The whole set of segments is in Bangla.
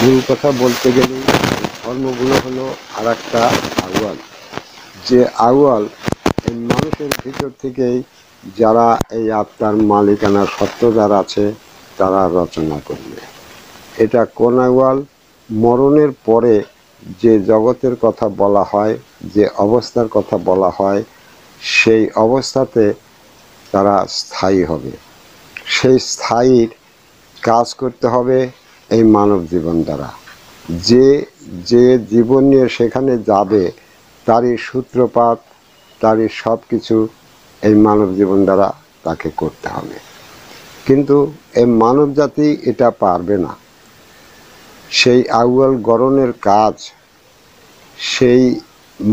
মূল কথা বলতে গেলে ধর্মগুলো হলো আর একটা আউয়াল, যে আউয়াল এই মানুষের ভিতর থেকেই যারা এই আত্মার মালিকানার সত্ত্বদার আছে তারা রচনা করবে। এটা কোন আউয়াল? মরণের পরে যে জগতের কথা বলা হয়, যে অবস্থার কথা বলা হয়, সেই অবস্থাতে তারা স্থায়ী হবে। সেই স্থায়ীর কাজ করতে হবে এই মানব জীবন দ্বারা। যে যে জীবন নিয়ে সেখানে যাবে তারই সূত্রপাত, তারই সব কিছু এই মানব জীবন দ্বারা তাকে করতে হবে। কিন্তু এই মানব জাতি এটা পারবে না। সেই আউয়াল গড়নের কাজ সেই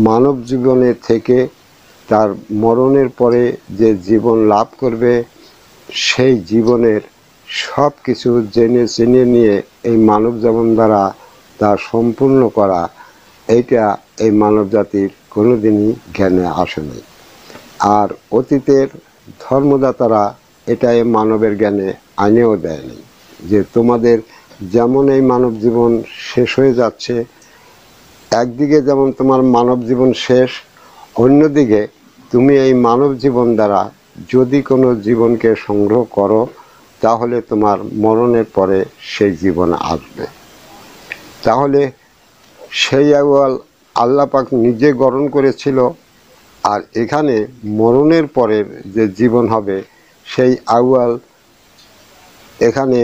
মানব জীবনে থেকে তার মরণের পরে যে জীবন লাভ করবে সেই জীবনের সব কিছু জেনে জেনে নিয়ে এই মানব জীবন দ্বারা তা সম্পূর্ণ করা, এইটা এই মানব জাতির কোনোদিনই জ্ঞানে আসেনি। আর অতীতের ধর্মদাতারা এটা এই মানবের জ্ঞানে আনেও দেয়নি, যে তোমাদের যেমন এই মানব জীবন শেষ হয়ে যাচ্ছে, একদিকে যেমন তোমার মানব জীবন শেষ, অন্যদিকে তুমি এই মানব জীবন দ্বারা যদি কোনো জীবনকে সংগ্রহ করো তাহলে তোমার মরণের পরে সেই জীবন আসবে। তাহলে সেই আউয়াল আল্লাহ পাক নিজে গঠন করেছিল, আর এখানে মরণের পরের যে জীবন হবে সেই আউয়াল এখানে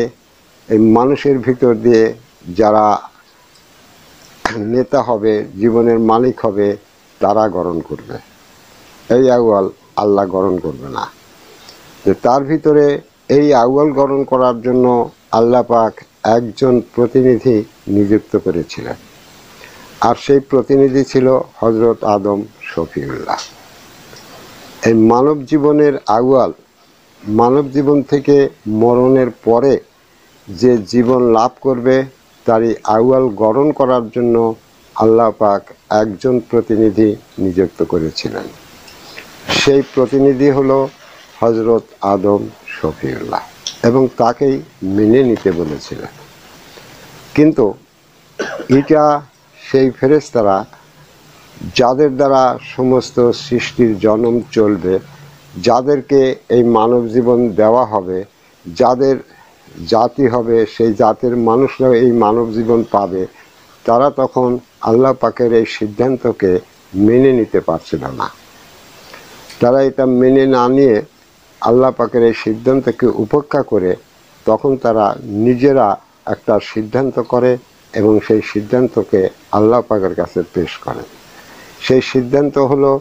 এই মানুষের ভিতর দিয়ে যারা নেতা হবে, জীবনের মালিক হবে, তারা গ্রহণ করবে। এই আউয়াল আল্লাহ গ্রহণ করবে না। যে তার ভিতরে এই আউয়াল গ্রহণ করার জন্য আল্লাহ পাক একজন প্রতিনিধি নিযুক্ত করেছিলেন, আর সেই প্রতিনিধি ছিল হযরত আদম শফিউল্লাহ। এই মানব জীবনের আউয়াল, মানব জীবন থেকে মরণের পরে যে জীবন লাভ করবে তারই আউয়াল গঠন করার জন্য আল্লাহ পাক একজন প্রতিনিধি নিযুক্ত করেছিলেন। সেই প্রতিনিধি হলো হযরত আদম শফিউল্লাহ, এবং তাকেই মেনে নিতে বলেছিলেন। কিন্তু এটা সেই ফেরেশতারা যাদের দ্বারা সমস্ত সৃষ্টির জনম চলবে, যাদেরকে এই মানব জীবন দেওয়া হবে, যাদের জাতি হবে, সেই জাতের মানুষরা এই মানব জীবন পাবে, তারা তখন আল্লাহ পাকের এই সিদ্ধান্তকে মেনে নিতে পারছিল না। তারা এটা মেনে না নিয়ে আল্লাহ পাকের এই সিদ্ধান্তকে উপেক্ষা করে তখন তারা নিজেরা একটা সিদ্ধান্ত করে এবং সেই সিদ্ধান্তকে আল্লাহ পাকের কাছে পেশ করে। সেই সিদ্ধান্ত হলো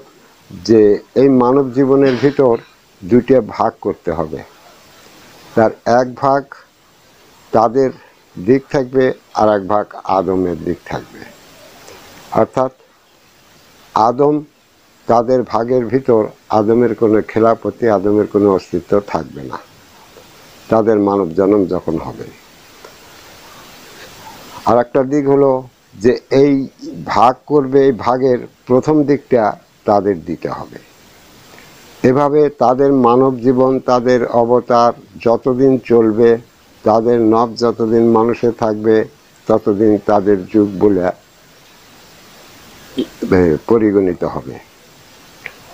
যে এই মানব জীবনের ভিতর দুইটা ভাগ করতে হবে। তার এক ভাগ তাদের দিক থাকবে, আর এক ভাগ আদমের দিক থাকবে। অর্থাৎ আদম, তাদের ভাগের ভিতর আদমের কোনো খেলাপতি, আদমের কোনো অস্তিত্ব থাকবে না তাদের মানব জন্ম যখন হবে। আর একটা দিক হলো যে এই ভাগ করবে, এই ভাগের প্রথম দিকটা তাদের দিতে হবে। এভাবে তাদের মানব জীবন, তাদের অবতার যতদিন চলবে, তাদের নব যতদিন মানুষে থাকবে, ততদিন তাদের যুগ বলে পরিগণিত হবে।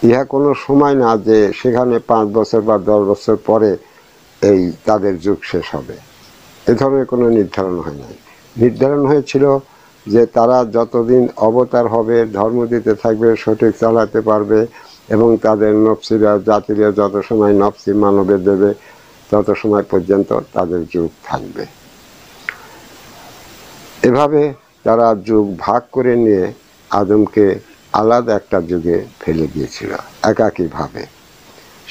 ইহা কোনো সময় না যে সেখানে 5 বছর বা 10 বছর পরে এই তাদের যুগ শেষ হবে, এ ধরনের কোনো নির্ধারণ হয় নাই। নির্ধারণ হয়েছিল যে তারা যতদিন অবতার হবে, ধর্ম দিতে থাকবে, সঠিক চালাতে পারবে, এবং তাদের নফসিরা, জাতিরা যত সময় নফসি মানবে দেবে তত সময় পর্যন্ত তাদের যুগ থাকবে। এভাবে তারা যুগ ভাগ করে নিয়ে আদমকে আলাদা একটা যুগে ফেলে দিয়েছিল একাকীভাবে।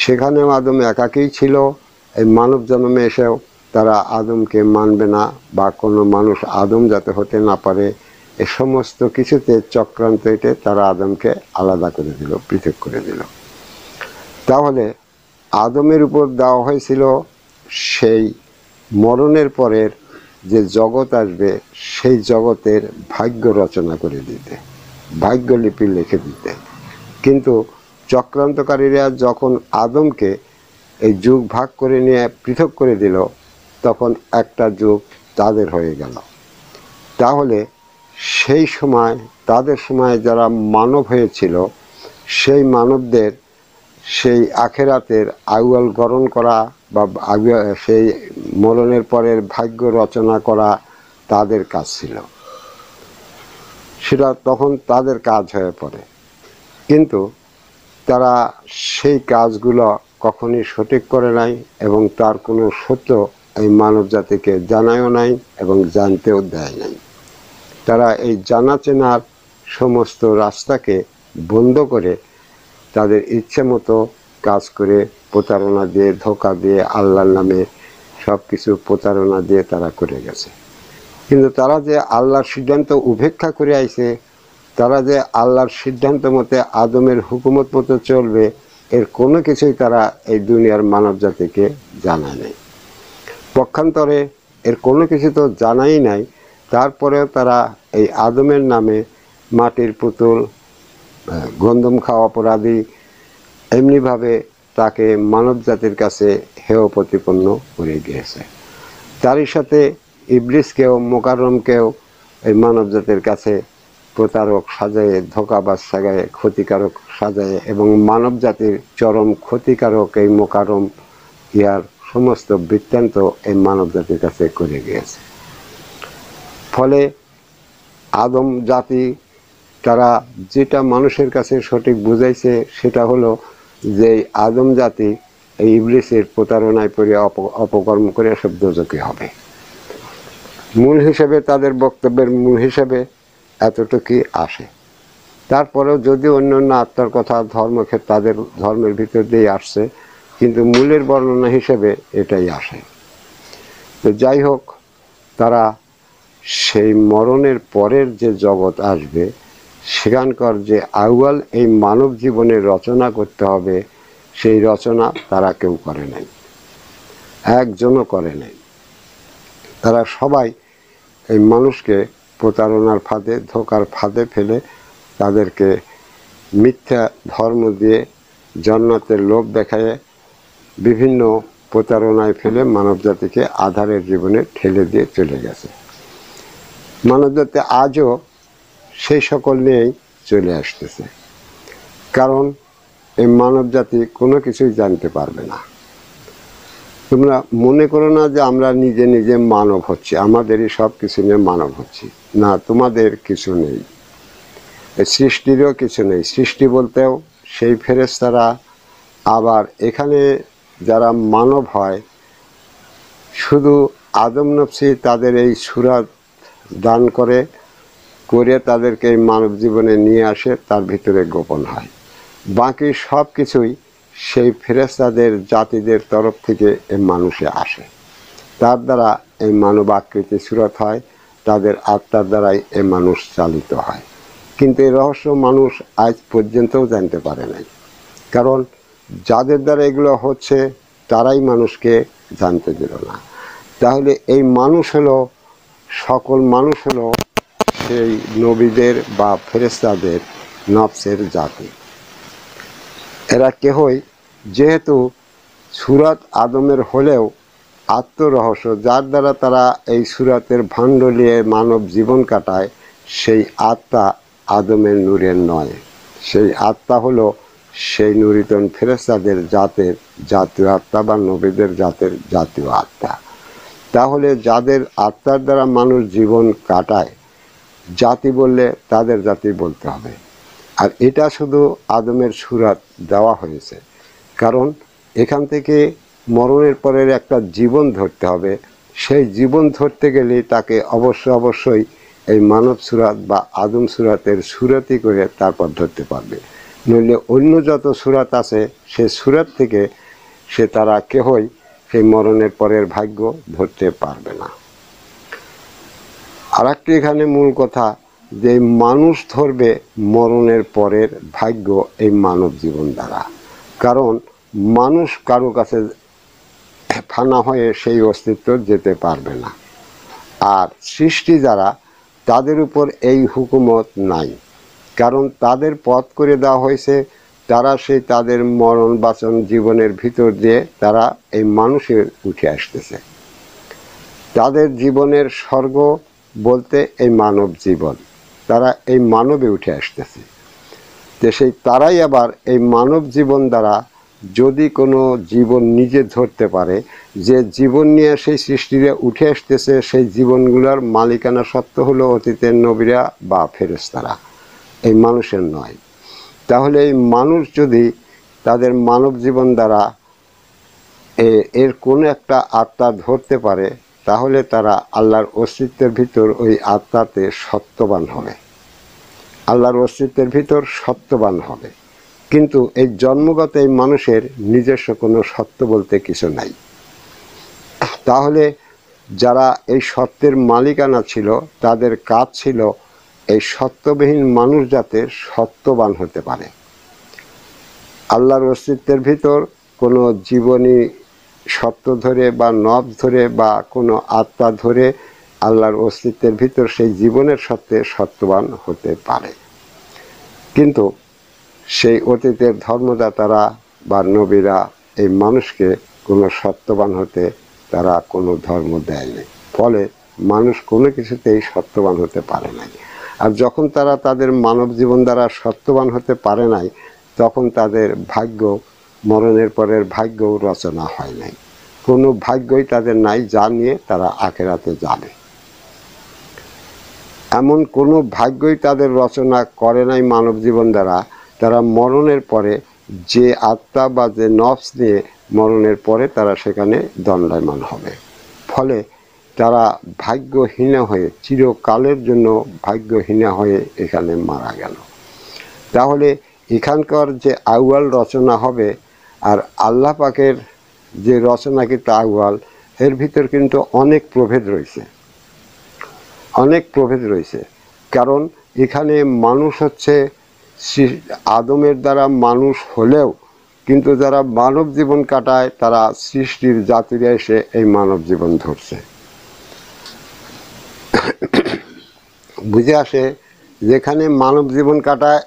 সেখানেও আদম একাকীই ছিল। এই মানব জন্মে এসেও তারা আদমকে মানবে না, বা কোনো মানুষ আদম যাতে হতে না পারে, এ সমস্ত কিছুতে চক্রান্ত এঁটে তারা আদমকে আলাদা করে দিল, পৃথক করে দিল। তাহলে আদমের উপর দেওয়া হয়েছিল সেই মরণের পরের যে জগৎ আসবে সেই জগতের ভাগ্য রচনা করে দিতে, ভাগ্যলিপি লিখে দিতে। কিন্তু চক্রান্তকারীরা যখন আদমকে এই যুগ ভাগ করে নিয়ে পৃথক করে দিল, তখন একটা যুগ তাদের হয়ে গেল। তাহলে সেই সময় তাদের সময় যারা মানব হয়েছিল সেই মানবদের সেই আখেরাতের আউয়াল গঠন করা বা সেই মরণের পরের ভাগ্য রচনা করা তাদের কাজ ছিল, সেটা তখন তাদের কাজ হয়ে পড়ে। কিন্তু তারা সেই কাজগুলো কখনই সঠিক করে নাই এবং তার কোনো সত্য এই মানব জাতিকে জানায়ও নাই এবং জানতেও দেয় নাই। তারা এই জানা চেনার সমস্ত রাস্তাকে বন্ধ করে তাদের ইচ্ছে মতো কাজ করে প্রতারণা দিয়ে, ধোঁকা দিয়ে, আল্লাহর নামে সব কিছু প্রতারণা দিয়ে তারা করে গেছে। কিন্তু তারা যে আল্লাহর সিদ্ধান্ত উপেক্ষা করে আইছে, তারা যে আল্লাহর সিদ্ধান্ত মতে আদমের হুকুমত মতো চলবে, এর কোনো কিছুই তারা এই দুনিয়ার মানব জাতিকে জানায় নাই। পক্ষান্তরে এর কোনো কিছু তো জানাই নাই, তারপরেও তারা এই আদমের নামে মাটির পুতুল, গন্ধম খাওয়া অপরাধী, এমনিভাবে তাকে মানব জাতির কাছে হেয় প্রতিপন্ন করে গিয়েছে। তারই সাথে ইবলিসকেও, মোকাররমকেও এই মানব জাতির কাছে প্রতারক সাজায়ে, ধোঁকাবাজ সাজায়ে, ক্ষতিকারক সাজায়ে এবং মানব জাতির চরম ক্ষতিকারক এই মোকাররম ইয়ার সমস্ত বৃত্তান্ত এই মানব জাতির কাছে করে গিয়েছে। ফলে আদম জাতি তারা যেটা মানুষের কাছে সঠিক বুঝাইছে সেটা হলো যে আদম জাতি এই ইবলিসের প্রতারণায় পড়ে অপকর্ম করে সব দোজখী হবে। মূল হিসেবে তাদের বক্তব্যের মূল হিসেবে এতটুকুই আসে। তারপরেও যদি অন্য অন্য আত্মার কথা ধর্মক্ষেত্রে তাদের ধর্মের ভিতর দিয়ে আসছে, কিন্তু মূলের বর্ণনা হিসেবে এটাই আসে। তো যাই হোক, তারা সেই মরণের পরের যে জগৎ আসবে সেখানকার যে আউয়াল এই মানব জীবনের রচনা করতে হবে, সেই রচনা তারা কেউ করে নাই, একজনও করে নাই। তারা সবাই এই মানুষকে প্রতারণার ফাঁদে, ধোঁকার ফাঁদে ফেলে তাদেরকে মিথ্যা ধর্ম দিয়ে, জান্নাতের লোভ দেখায় বিভিন্ন প্রতারণায় ফেলে মানব জাতিকে আধারের জীবনে ঠেলে দিয়ে চলে গেছে। মানব জাতি আজও সেই সকল নিয়েই চলে আসতেছে, কারণ এই মানব জাতি কোনো কিছুই জানতে পারবে না। তোমরা মনে করো না যে আমরা নিজে নিজে মানব হচ্ছি, আমাদেরই সব কিছু নিয়ে মানব হচ্ছি, না, তোমাদের কিছু নেই, সৃষ্টিরও কিছু নেই। সৃষ্টি বলতেও সেই ফেরেশতারা, আবার এখানে যারা মানব হয় শুধু আদম নফসি তাদের এই সুরাত দান করে তাদেরকে এই মানব জীবনে নিয়ে আসে, তার ভিতরে গোপন হয়। বাকি সব কিছুই সেই ফেরেশতাদের জাতিদের তরফ থেকে এই মানুষে আসে, তার দ্বারা এই মানব আকৃতি সুরত হয়, তাদের আত্মার দ্বারাই এই মানুষ চালিত হয়। কিন্তু এই রহস্য মানুষ আজ পর্যন্তও জানতে পারে নাই, কারণ যাদের দ্বারা এগুলো হচ্ছে তারাই মানুষকে জানতে দিল না। তাহলে এই মানুষ হলো, সকল মানুষ হলো সেই নবীদের বা ফেরেশতাদের নফসের জাতি। এরা কেহই যেহেতু সুরাত আদমের হলেও আত্মরহস্য যার দ্বারা তারা এই সুরাতের ভাণ্ড নিয়ে মানব জীবন কাটায়, সেই আত্মা আদমের নূরের নয়। সেই আত্মা হলো সেই নুরিতন ফেরেশতাদের জাতের জাতীয় আত্মা বা নবীদের জাতের জাতীয় আত্মা। তাহলে যাদের আত্মার দ্বারা মানুষ জীবন কাটায়, জাতি বললে তাদের জাতি বলতে হবে। আর এটা শুধু আদমের সুরাত দেওয়া হয়েছে, কারণ এখান থেকে মরণের পরের একটা জীবন ধরতে হবে। সেই জীবন ধরতে গেলে তাকে অবশ্যই এই মানব সুরাত বা আদম সুরাতের সুরাতই করে তারপর ধরতে পারবে, নইলে অন্য যত সুরাত আছে সে সুরাত থেকে সে তারা কেহই সেই মরণের পরের ভাগ্য ধরতে পারবে না। আর একটি এখানে মূল কথা, যে মানুষ ধরবে মরণের পরের ভাগ্য এই মানব জীবন দ্বারা, কারণ মানুষ কারো কাছে ফানা হয়ে সেই অস্তিত্ব যেতে পারবে না। আর সৃষ্টি যারা, তাদের উপর এই হুকুমত নাই, কারণ তাদের পথ করে দেওয়া হয়েছে, তারা সেই তাদের মরণ বাঁচন জীবনের ভিতর দিয়ে তারা এই মানুষের উঠে আসতেছে। তাদের জীবনের স্বর্গ বলতে এই মানব জীবন, তারা এই মানবে উঠে আসতেছে। তো সেই তারাই আবার এই মানব জীবন দ্বারা যদি কোনো জীবন নিজে ধরতে পারে, যে জীবন নিয়ে সেই সৃষ্টিতে উঠে আসতেছে, সেই জীবনগুলোর মালিকানা সত্ত্ব হলো অতীতের নবীরা বা ফেরেশতারা, এই মানুষের নয়। তাহলে এই মানুষ যদি তাদের মানব জীবন দ্বারা এর কোনো একটা আত্মা ধরতে পারে, তাহলে তারা আল্লাহর অস্তিত্বের ভিতর ওই আত্মাতে সত্যবান হবে, আল্লাহর অস্তিত্বের ভিতর সত্যবান হবে। কিন্তু এই জন্মগত এই মানুষের নিজস্ব কোনো সত্য বলতে কিছু নাই। তাহলে যারা এই সত্যের মালিকানা ছিল, তাদের কাজ ছিল এই সত্যবিহীন মানুষ যাতে সত্যবান হতে পারে। আল্লাহর অস্তিত্বের ভিতর কোনো জীবনী সত্য ধরে বা নব ধরে বা কোনো আত্মা ধরে আল্লাহর অস্তিত্বের ভিতর সেই জীবনের সত্ত্বে সত্যবান হতে পারে। কিন্তু সেই অতীতের ধর্মদাতারা বা নবীরা এই মানুষকে কোনো সত্যবান হতে তারা কোনো ধর্ম দেয়নি, ফলে মানুষ কোনো কিছুতেই সত্যবান হতে পারে নাই। আর যখন তারা তাদের মানব জীবন দ্বারা সত্যবান হতে পারে নাই, তখন তাদের ভাগ্য, মরণের পরের ভাগ্যও রচনা হয় নাই। কোনো ভাগ্যই তাদের নাই যা নিয়ে তারা আখিরাতে যাবে, এমন কোনো ভাগ্যই তাদের রচনা করে নাই মানব জীবন দ্বারা। তারা মরণের পরে যে আত্মা বা যে নফস নিয়ে মরণের পরে তারা সেখানে দণ্ডায়মান হবে, ফলে তারা ভাগ্যহীনা হয়ে চিরকালের জন্য ভাগ্যহীনা হয়ে এখানে মারা গেল। তাহলে এখানকার যে আউয়াল রচনা হবে আর আল্লাহ পাকের যে রচনাকৃত আউয়াল, এর ভিতর কিন্তু অনেক প্রভেদ রয়েছে, অনেক প্রভেদ রয়েছে। কারণ এখানে মানুষ হচ্ছে আদমের দ্বারা মানুষ হলেও কিন্তু যারা মানব জীবন কাটায় তারা সৃষ্টির জাতিরা এসে এই মানব জীবন ধরছে। বুঝে আসে যেখানে মানব জীবন কাটায়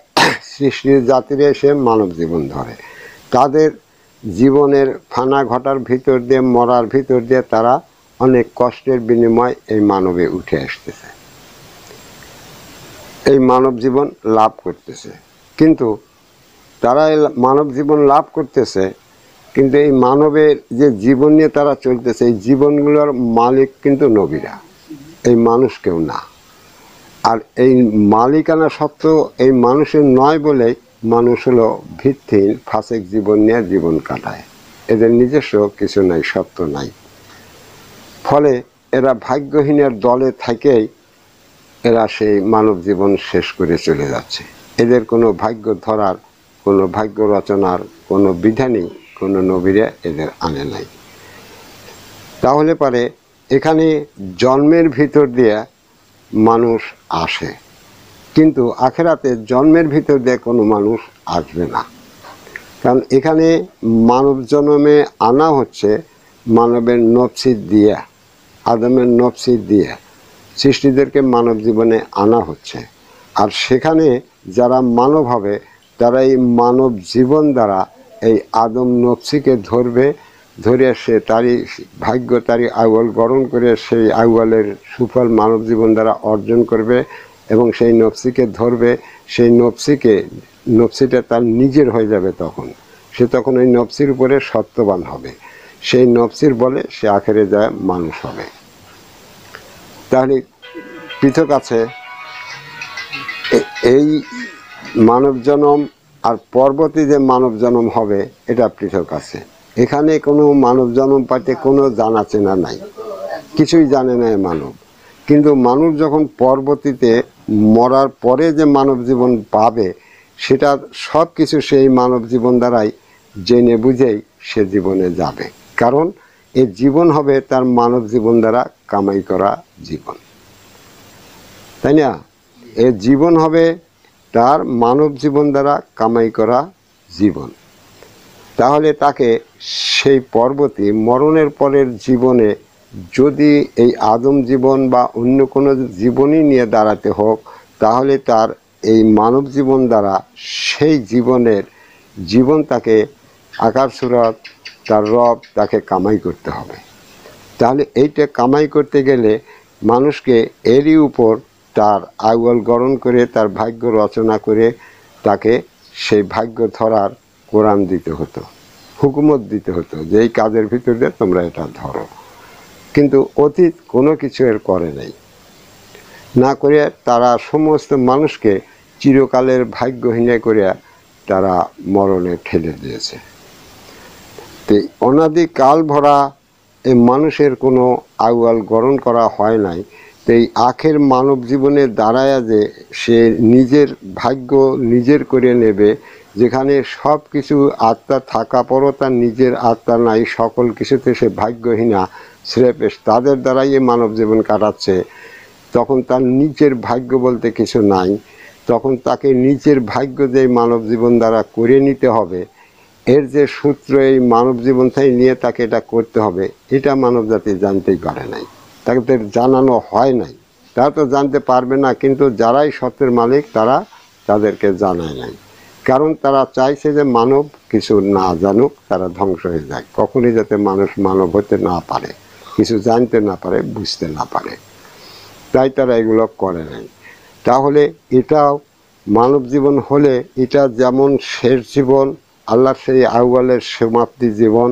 সৃষ্টির জাতিরা এসে মানব জীবন ধরে, তাদের জীবনের ফানা ঘটার ভিতর দিয়ে, মরার ভিতর দিয়ে তারা অনেক কষ্টের বিনিময় এই মানবে উঠে আসতেছে, এই মানব জীবন লাভ করতেছে। কিন্তু তারা এই মানব জীবন লাভ করতেছে, কিন্তু এই মানবের যে জীবন নিয়ে তারা চলতেছে, এই জীবনগুলোর মালিক কিন্তু নবীরা, এই মানুষ কেউ না। আর এই মালিকানা সত্ত্বেও এই মানুষের নয় বলেই মানুষ হলো ভিত্তিহীন ফাসেক জীবন নিয়ে জীবন কাটায়, এদের নিজস্ব কিছু নাই, সত্য নাই। ফলে এরা ভাগ্যহীনের দলে থেকেই এরা সেই মানব জীবন শেষ করে চলে যাচ্ছে। এদের কোনো ভাগ্য ধরার, কোনো ভাগ্য রচনার কোনো বিধানই কোনো নবীরা এদের আনে নাই। তাহলে পারে এখানে জন্মের ভিতর দিয়ে মানুষ আসে, কিন্তু আখেরাতে জন্মের ভিতর দিয়ে কোনো মানুষ আসবে না। কারণ এখানে মানব জন্মে আনা হচ্ছে মানবের নফসিদ দিয়ে, আদমের নফসিদ দিয়ে সৃষ্টিদেরকে মানব জীবনে আনা হচ্ছে। আর সেখানে যারা মানব হবে তারা এই মানব জীবন দ্বারা এই আদম নফসিকে ধরবে, ধরে সে তারই ভাগ্য, তারই আউয়াল গ্রহণ করে সেই আউয়ালের সুফল মানব জীবন দ্বারা অর্জন করবে এবং সেই নফসিকে ধরবে। সেই নফসিটা তার নিজের হয়ে যাবে, তখন সে তখন ওই নফসির উপরে সত্যবান হবে, সেই নফসির বলে সে আখেরে যায় মানুষ হবে। তাহলে পৃথক আছে এই মানব জন্ম আর পরবর্তী যে মানব জন্ম হবে, এটা পৃথক আছে। এখানে কোনো মানব জন্ম পাইতে কোনো জানা চেনা নাই, কিছুই জানে না মানব। কিন্তু মানুষ যখন পরবর্তীতে মরার পরে যে মানব জীবন পাবে, সেটা সব কিছু সেই মানব জীবন দ্বারাই জেনে বুঝেই সে জীবনে যাবে। কারণ এই জীবন হবে তার মানব জীবন দ্বারা কামাই করা জীবন, তাই না? এ জীবন হবে তার মানব জীবন দ্বারা কামাই করা জীবন। তাহলে তাকে সেই পরবর্তী মরণের পরের জীবনে যদি এই আদম জীবন বা অন্য কোনো জীবনই নিয়ে দাঁড়াতে হোক, তাহলে তার এই মানব জীবন দ্বারা সেই জীবন তাকে আকার সুরত তার রব তাকে কামাই করতে হবে। তাহলে এইটা কামাই করতে গেলে মানুষকে এরই উপর তার আউয়াল গড়ন করে তার ভাগ্য রচনা করে তাকে সেই ভাগ্য ধরার কোরআন দিতে হতো, হুকুমত দিতে হতো যে এই কাজের ভিতর দিয়ে তোমরা এটা ধরো। কিন্তু অতীত কোনো কিছু এর করে নাই, না করে তারা সমস্ত মানুষকে চিরকালের ভাগ্যহীন করিয়া তারা মরণে ঠেলে দিয়েছে। তো অনাদিকাল ভরা এই মানুষের কোনো আউয়াল গড়ন করা হয় নাই। তো এই আখের মানব জীবনে দাঁড়ায়া যে সে নিজের ভাগ্য নিজের করে নেবে, যেখানে সব কিছু আত্মা থাকা পরও তার নিজের আত্মা নাই, সকল কিছুতে সে ভাগ্যহীনা, স্রেফ তাদের দ্বারাই এই মানব জীবন কাটাচ্ছে, তখন তার নিজের ভাগ্য বলতে কিছু নাই। তখন তাকে নিজের ভাগ্য যে মানব জীবন দ্বারা করে নিতে হবে, এর যে সূত্র এই মানব জীবন থেকে নিয়ে তাকে এটা করতে হবে, এটা মানব জাতি জানতেই পারে নাই, তাদের জানানো হয় নাই। তারা তো জানতে পারবে না, কিন্তু যারাই সত্যের মালিক তারা তাদেরকে জানায় নাই। কারণ তারা চাইছে যে মানব কিছু না জানুক, তারা ধ্বংস হয়ে যায়, কখনই যাতে মানুষ মানব হতে না পারে, কিছু জানতে না পারে, বুঝতে না পারে, তাই তারা এগুলো করে নাই। তাহলে এটাও মানব জীবন হলে এটা যেমন শেষ জীবন, আল্লাহর সেই আউয়ালের সমাপ্তি জীবন,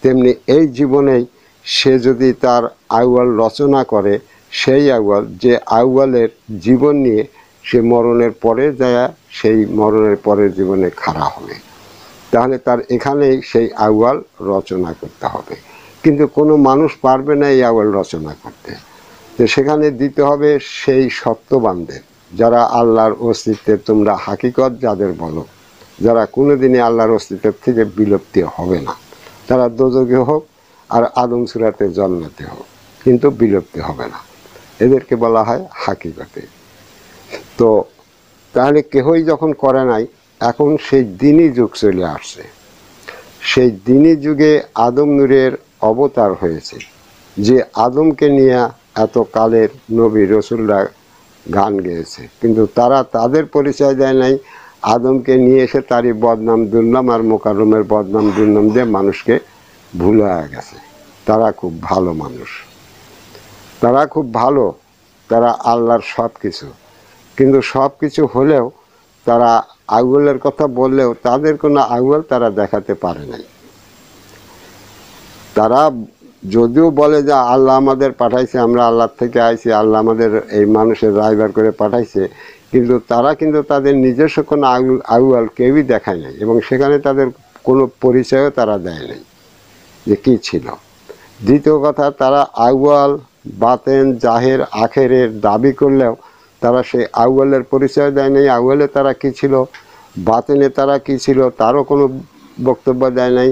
তেমনি এই জীবনেই সে যদি তার আউয়াল রচনা করে, সেই আউয়াল যে আউয়ালের জীবন নিয়ে সে মরণের পরে যায় সেই মরণের পরের জীবনে খাড়া হবে, তাহলে তার এখানেই সেই আউয়াল রচনা করতে হবে। কিন্তু কোনো মানুষ পারবে না এই আউয়াল রচনা করতে। তো সেখানে দিতে হবে সেই সত্যবানদের, যারা আল্লাহর অস্তিত্বে তোমরা হাকিকত যাদের বলো, যারা কোনোদিনই আল্লাহর অস্তিত্বের থেকে বিলুপ্তি হবে না, তারা দোজখে হোক আর আদম সূরাতে জান্নাতে হোক, কিন্তু বিলুপ্তি হবে না, এদেরকে বলা হয় হাকিকতে। তো তাহলে কেহই যখন করে নাই, এখন সেই দিনই যুগ চলে আসছে, সেই দিনই যুগে আদম নূরের অবতার হয়েছে, যে আদমকে নিয়ে এত কালের নবী রসুলরা গান গেয়েছে, কিন্তু তারা তাদের পরিচয় দেয় নাই। আদমকে নিয়ে এসে তারই বদনাম দুর্নাম আর মোকাররমের বদনাম দুর্নাম দিয়ে মানুষকে ভুলে গেছে। তারা খুব ভালো মানুষ, তারা খুব ভালো, তারা আল্লাহর সব কিছু, কিন্তু সব কিছু হলেও তারা আউয়ালের কথা বললেও তাদের কোনো আউয়াল তারা দেখাতে পারে নাই। তারা যদিও বলে যে আল্লাহ আমাদের পাঠাইছে, আমরা আল্লাহ থেকে আইছি, আল্লাহ আমাদের এই মানুষের রাইবার করে পাঠাইছে, কিন্তু তারা কিন্তু তাদের নিজস্ব কোনো আউয়াল কেউই দেখায় নাই, এবং সেখানে তাদের কোনো পরিচয়ও তারা দেয় নাই যে কী ছিল। দ্বিতীয় কথা, তারা আউয়াল, বাতেন, জাহের, আখেরের দাবি করলেও তারা সেই আউয়ালের পরিচয় দেয় নাই। আউয়ালে তারা কী ছিল, বাতেনে তারা কী ছিল তারও কোনো বক্তব্য দেয় নাই,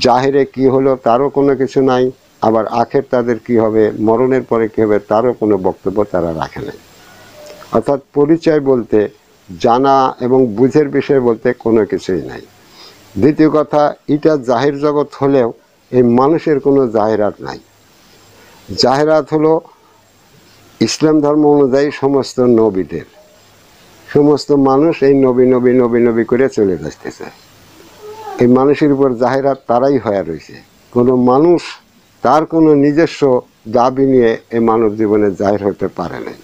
জাহেরে কি হলো তারও কোনো কিছু নাই, আবার আখের তাদের কি হবে, মরণের পরে কী হবে তারও কোনো বক্তব্য তারা রাখে নাই। অর্থাৎ পরিচয় বলতে, জানা এবং বুঝের বিষয় বলতে কোনো কিছুই নাই। দ্বিতীয় কথা, এটা জাহির জগৎ হলেও এই মানুষের কোনো জাহেরাত নাই। জাহেরাত হলো ইসলাম ধর্ম অনুযায়ী সমস্ত নবীদের, সমস্ত মানুষ এই নবী নবী নবী নবী করে চলে যাচ্ছে, এই মানুষের উপর জাহেরাত তারাই হয়ে রয়েছে। কোনো মানুষ তার কোনো নিজস্ব দাবি নিয়ে এই মানব জীবনে জাহির হতে পারে নাই,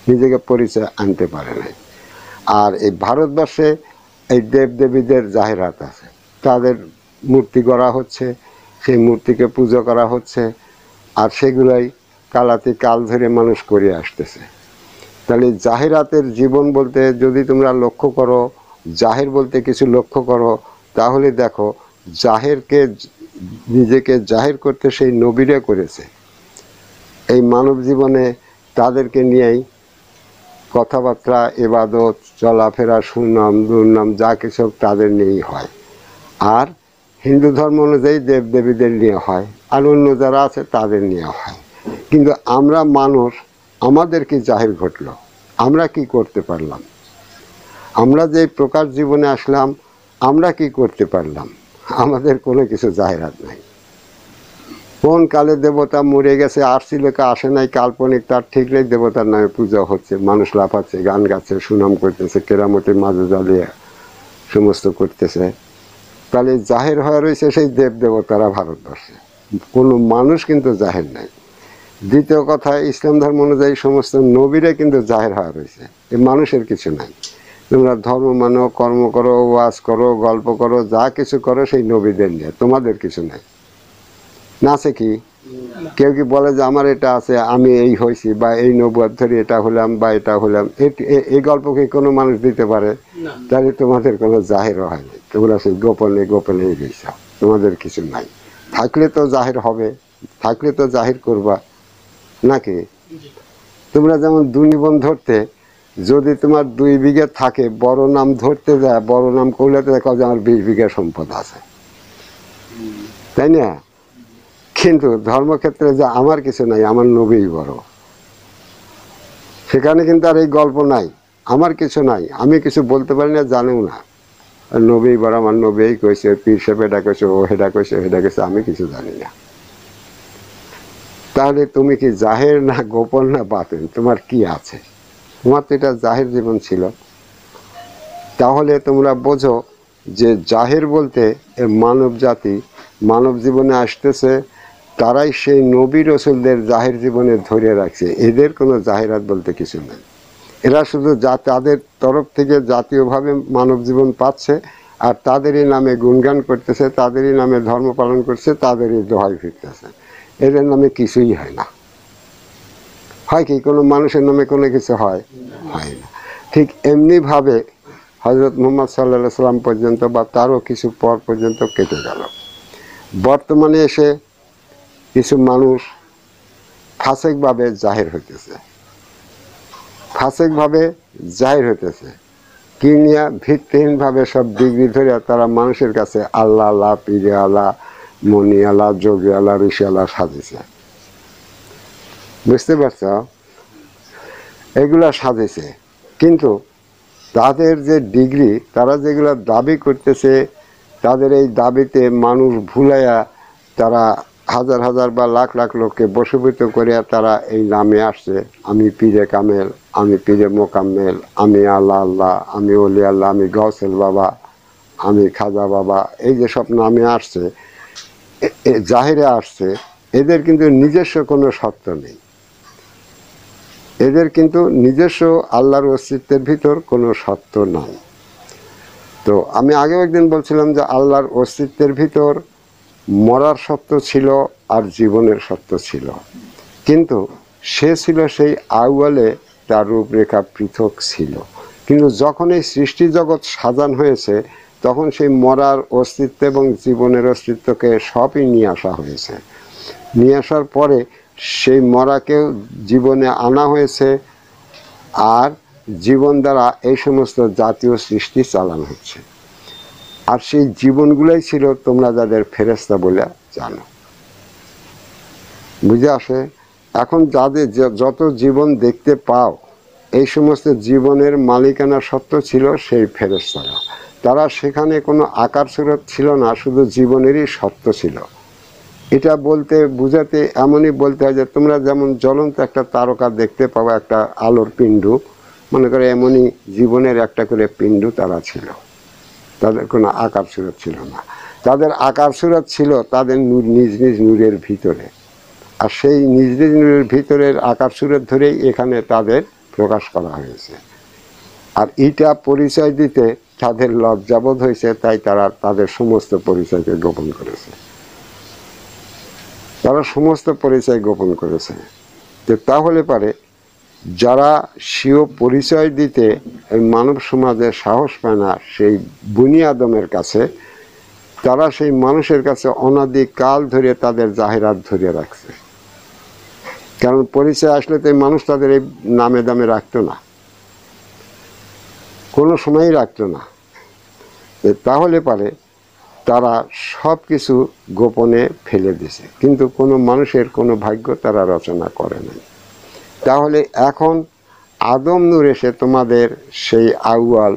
নিজেকে পরিচয় আনতে পারে নাই। আর এই ভারতবর্ষে এই দেবদেবীদের জাহেরাত আছে, তাদের মূর্তি গড়া হচ্ছে, সেই মূর্তিকে পুজো করা হচ্ছে, আর সেগুলাই কালাতি কাল ধরে মানুষ করে আসতেছে। তাহলে জাহেরাতের জীবন বলতে যদি তোমরা লক্ষ্য করো, জাহের বলতে কিছু লক্ষ্য করো, তাহলে দেখো জাহেরকে নিজেকে জাহের করতে সেই নবীরা করেছে। এই মানব জীবনে তাদেরকে নিয়েই কথাবার্তা, ইবাদত, চলাফেরা, সুনাম দুর্নাম যা কিছু তাদের নিয়েই হয়। আর হিন্দু ধর্ম অনুযায়ী দেবদেবীদের নিয়ে হয়, আর অন্য যারা আছে তাদের নিয়ে হয়। কিন্তু আমরা মানুষ, আমাদের কি জাহির ঘটলো, আমরা কি করতে পারলাম, আমরা যে প্রকার জীবনে আসলাম আমরা কি করতে পারলাম, আমাদের কোনো কিছু জাহেরাত নাই। কোন কালে দেবতা মরে গেছে, আসছিল কে আসে নাই, কাল্পনিক, তার ঠিক নেই, দেবতার নামে পূজা হচ্ছে, মানুষ লাফাচ্ছে, গান গাচ্ছে, সুনাম করতেছে, কেরামতের মাঝে জ্বালিয়ে সমস্ত করতেছে। তাহলে জাহের হয়ে রয়েছে সেই দেব দেবতারা ভারতবর্ষে, কোনো মানুষ কিন্তু জাহের নাই। দ্বিতীয় কথা, ইসলাম ধর্ম অনুযায়ী সমস্ত নবীরা কিন্তু জাহের হওয়া রয়েছে, এ মানুষের কিছু নাই। তোমরা ধর্ম মানো, কর্ম করো, ওয়াজ করো, গল্প করো, যা কিছু করো সেই নবীদের নিয়ে, তোমাদের কিছু নাই। না আছে কি? কেউ কি বলে যে আমার এটা আছে, আমি এই হয়েছি, বা এই নবুয়ত ধরে এটা হলাম বা এটা হলাম, এই গল্প কি কোনো মানুষ দিতে পারে? তাহলে তোমাদের কোনো জাহেরও হয়নি, তোমরা সেই গোপনে গোপনে গেছ, তোমাদের কিছু নাই। থাকলে তো জাহের হবে, থাকলে তো জাহির করবা নাকি? তোমরা যেমন দুনিবন ধরতে, যদি তোমার 2 বিঘা থাকে, বড় নাম ধরতে যায়, বড় নাম করলে তো দেখো যে আমার 20 বিঘা সম্পদ আছে, তাই না? কিন্তু ধর্মক্ষেত্রে যে আমার কিছু নাই, আমার নবীই বড়, সেখানে কিন্তু আর এই গল্প নাই, আমার কিছু নাই, আমি কিছু বলতে পারি না, জানেও না, নবী বড়, আমার নবী কইছে, পীর সাহেব এটা কইছে, ও হেডা কইছে, হেডা কইছে, আমি কিছু জানি না। তাহলে তুমি কি জাহের না গোপন না বাতিন, তোমার কি আছে? তোমার তো এটা জাহের জীবন ছিল। তাহলে তোমরা বোঝো যে জাহের বলতে মানব জাতি মানব জীবনে আসতেছে, তারাই সেই নবী রসুলদের জাহের জীবনে ধরে রাখছে, এদের কোনো জাহেরাত বলতে কিছু নেই। এরা শুধু তাদের তরফ থেকে জাতীয়ভাবে মানব জীবন পাচ্ছে, আর তাদেরই নামে গুণগান করতেছে, তাদেরই নামে ধর্ম পালন করছে, তাদেরই দোহাই ফিরতেছে, এদের নামে কিছুই হয় না। হয় কি কোনো মানুষের নামে কোনো কিছু হয়? হয় না। ঠিক এমনিভাবে হজরত মুহাম্মদ সাল্লাল্লাহু আলাইহি সাল্লাম পর্যন্ত বা তারও কিছু পর পর্যন্ত কেটে গেল। বর্তমানে এসে কিছু মানুষ ফাসেকভাবে জাহির হইতেছে, ফাসেকভাবে জাহির হইতেছে, কি নিয়ে? ভিত্তিহীনভাবে সব ডিগ্রি ধরে তারা মানুষের কাছে আল্লাহ আল্লাহ, পীরে আল্লাহ, মনি আল্লাহ, যোগী আল্লাহ, ঋষি আল্লাহ সাজিয়েছে। বুঝতে পারছ? এগুলা সাজিয়েছে, কিন্তু তাদের যে ডিগ্রি, তারা যেগুলো দাবি করতেছে, তাদের এই দাবিতে মানুষ ভুলাইয়া তারা হাজার হাজার বা লাখ লাখ লোককে বশীভূত করিয়া তারা এই নামে আসছে, আমি পীরে কামেল, আমি পীরে মোকাম্মেল, আমি আল্লাহ আল্লাহ, আমি ওলি আল্লাহ, আমি গৌসেল বাবা, আমি খাজা বাবা, এই যে সব নামে আসছে, জাহিরে আসছে, এদের কিন্তু নিজস্ব কোনো সত্য নেই, এদের কিন্তু নিজস্ব আল্লাহর অস্তিত্বের ভিতর কোনো সত্য নাই। তো আমি আগেও একদিন বলছিলাম যে আল্লাহর অস্তিত্বের ভিতর মরার সত্য ছিল আর জীবনের সত্য ছিল, কিন্তু সে ছিল সেই আউয়ালে, তার রূপরেখা পৃথক ছিল। কিন্তু যখন এই সৃষ্টি জগৎ সাজান হয়েছে, তখন সেই মরার অস্তিত্ব এবং জীবনের অস্তিত্বকে সবই নিয়ে আসা হয়েছে। নিয়ে আসার পরে সেই মরাকেও জীবনে আনা হয়েছে, আর জীবন দ্বারা এই সমস্ত জাতীয় সৃষ্টি চালানো হচ্ছে। আর সেই জীবনগুলোই ছিল তোমরা যাদের ফেরেশতা বলে জানো। বুঝে আসে? এখন যাদের যত জীবন দেখতে পাও, এই সমস্ত জীবনের মালিকানা সত্ত্ব ছিল সেই ফেরেশতারা। তারা সেখানে কোনো আকার সুরত ছিল না, শুধু জীবনেরই সত্য ছিল। এটা বলতে বুঝাতে এমনই বলতে হয় যে তোমরা যেমন জ্বলন্ত একটা তারকা দেখতে পাবো, একটা আলোর পিণ্ডু, মনে করে এমনই জীবনের একটা করে পিণ্ডু তারা ছিল। তাদের কোনো আকার সুরত ছিল না, তাদের আকার সুরত ছিল তাদের নিজ নিজ নূরের ভিতরে, আর সেই নিজ নিজ নূরের ভিতরের আকার সুরত ধরেই এখানে তাদের প্রকাশ করা হয়েছে। আর এইটা পরিচয় দিতে তাদের লজ্জাবোধ হয়েছে, তাই তারা তাদের সমস্ত পরিচয়কে গোপন করেছে, তারা সমস্ত পরিচয় গোপন করেছে। তো তাহলে পারে যারা স্বীয় পরিচয় দিতে এই মানব সমাজে সাহস পায় না, সেই বনি আদমের কাছে, তারা সেই মানুষের কাছে অনাদিকাল ধরে তাদের জাহেরাত ধরে রাখছে। কারণ পরিচয় আসলে তো এই মানুষ তাদের এই নামে দামে রাখতো না, কোনো সময়ই রাখতো না। তাহলে পারে তারা সব কিছু গোপনে ফেলে দিছে, কিন্তু কোনো মানুষের কোনো ভাগ্য তারা রচনা করে নাই। তাহলে এখন আদম নূর এসে তোমাদের সেই আউয়াল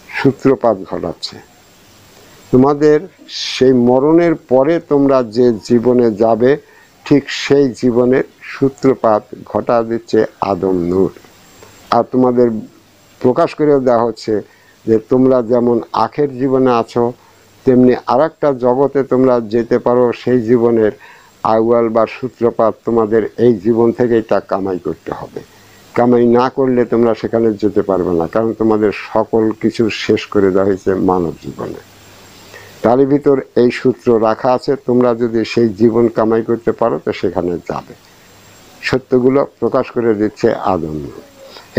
সূত্রপাত ঘটাচ্ছে। তোমাদের সেই মরণের পরে তোমরা যে জীবনে যাবে, ঠিক সেই জীবনের সূত্রপাত ঘটা দিচ্ছে আদম নূর। আর তোমাদের প্রকাশ করেও দেওয়া হচ্ছে যে তোমরা যেমন আখের জীবনে আছো, তেমনি আর একটা জগতে তোমরা যেতে পারো, সেই জীবনের আউয়াল বা সূত্রপাত তোমাদের এই জীবন থেকেই তা কামাই করতে হবে। কামাই না করলে তোমরা সেখানে যেতে পারবে না, কারণ তোমাদের সকল কিছু শেষ করে দেওয়া হয়েছে মানব জীবনে। তার ভিতর এই সূত্র রাখা আছে, তোমরা যদি সেই জীবন কামাই করতে পারো তো সেখানে যাবে। সত্যগুলো প্রকাশ করে দিচ্ছে আদম,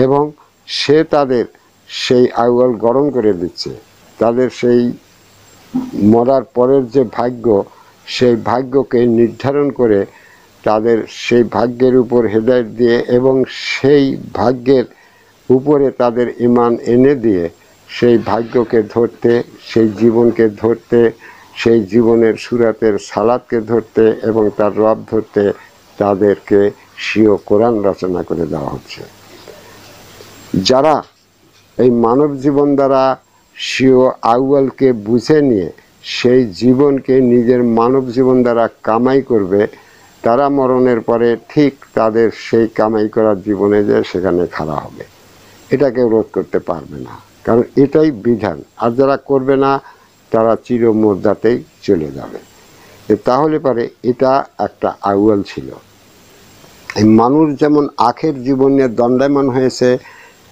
এবং সে তাদের সেই আউয়াল গরম করে দিচ্ছে। তাদের সেই মরার পরের যে ভাগ্য, সেই ভাগ্যকে নির্ধারণ করে তাদের সেই ভাগ্যের উপর হেদায়েত দিয়ে এবং সেই ভাগ্যের উপরে তাদের ঈমান এনে দিয়ে সেই ভাগ্যকে ধরতে, সেই জীবনকে ধরতে, সেই জীবনের সুরাতের সালাতকে ধরতে এবং তার রব ধরতে তাদেরকে স্বীয় কোরআন রচনা করে দেওয়া হচ্ছে। যারা এই মানব জীবন দ্বারা স্বীয় আউয়ালকে বুঝে নিয়ে সেই জীবনকে নিজের মানব জীবন দ্বারা কামাই করবে, তারা মরণের পরে ঠিক তাদের সেই কামাই করার জীবনে যে সেখানে খাড়া হবে। এটাকে রোধ করতে পারবে না, কারণ এটাই বিধান। আর যারা করবে না তারা চিরমুদ্রাতেই চলে যাবে। তাহলে পারে এটা একটা আউয়াল ছিল। এই মানুষ যেমন আখের জীবনে দণ্ডায়মান হয়েছে,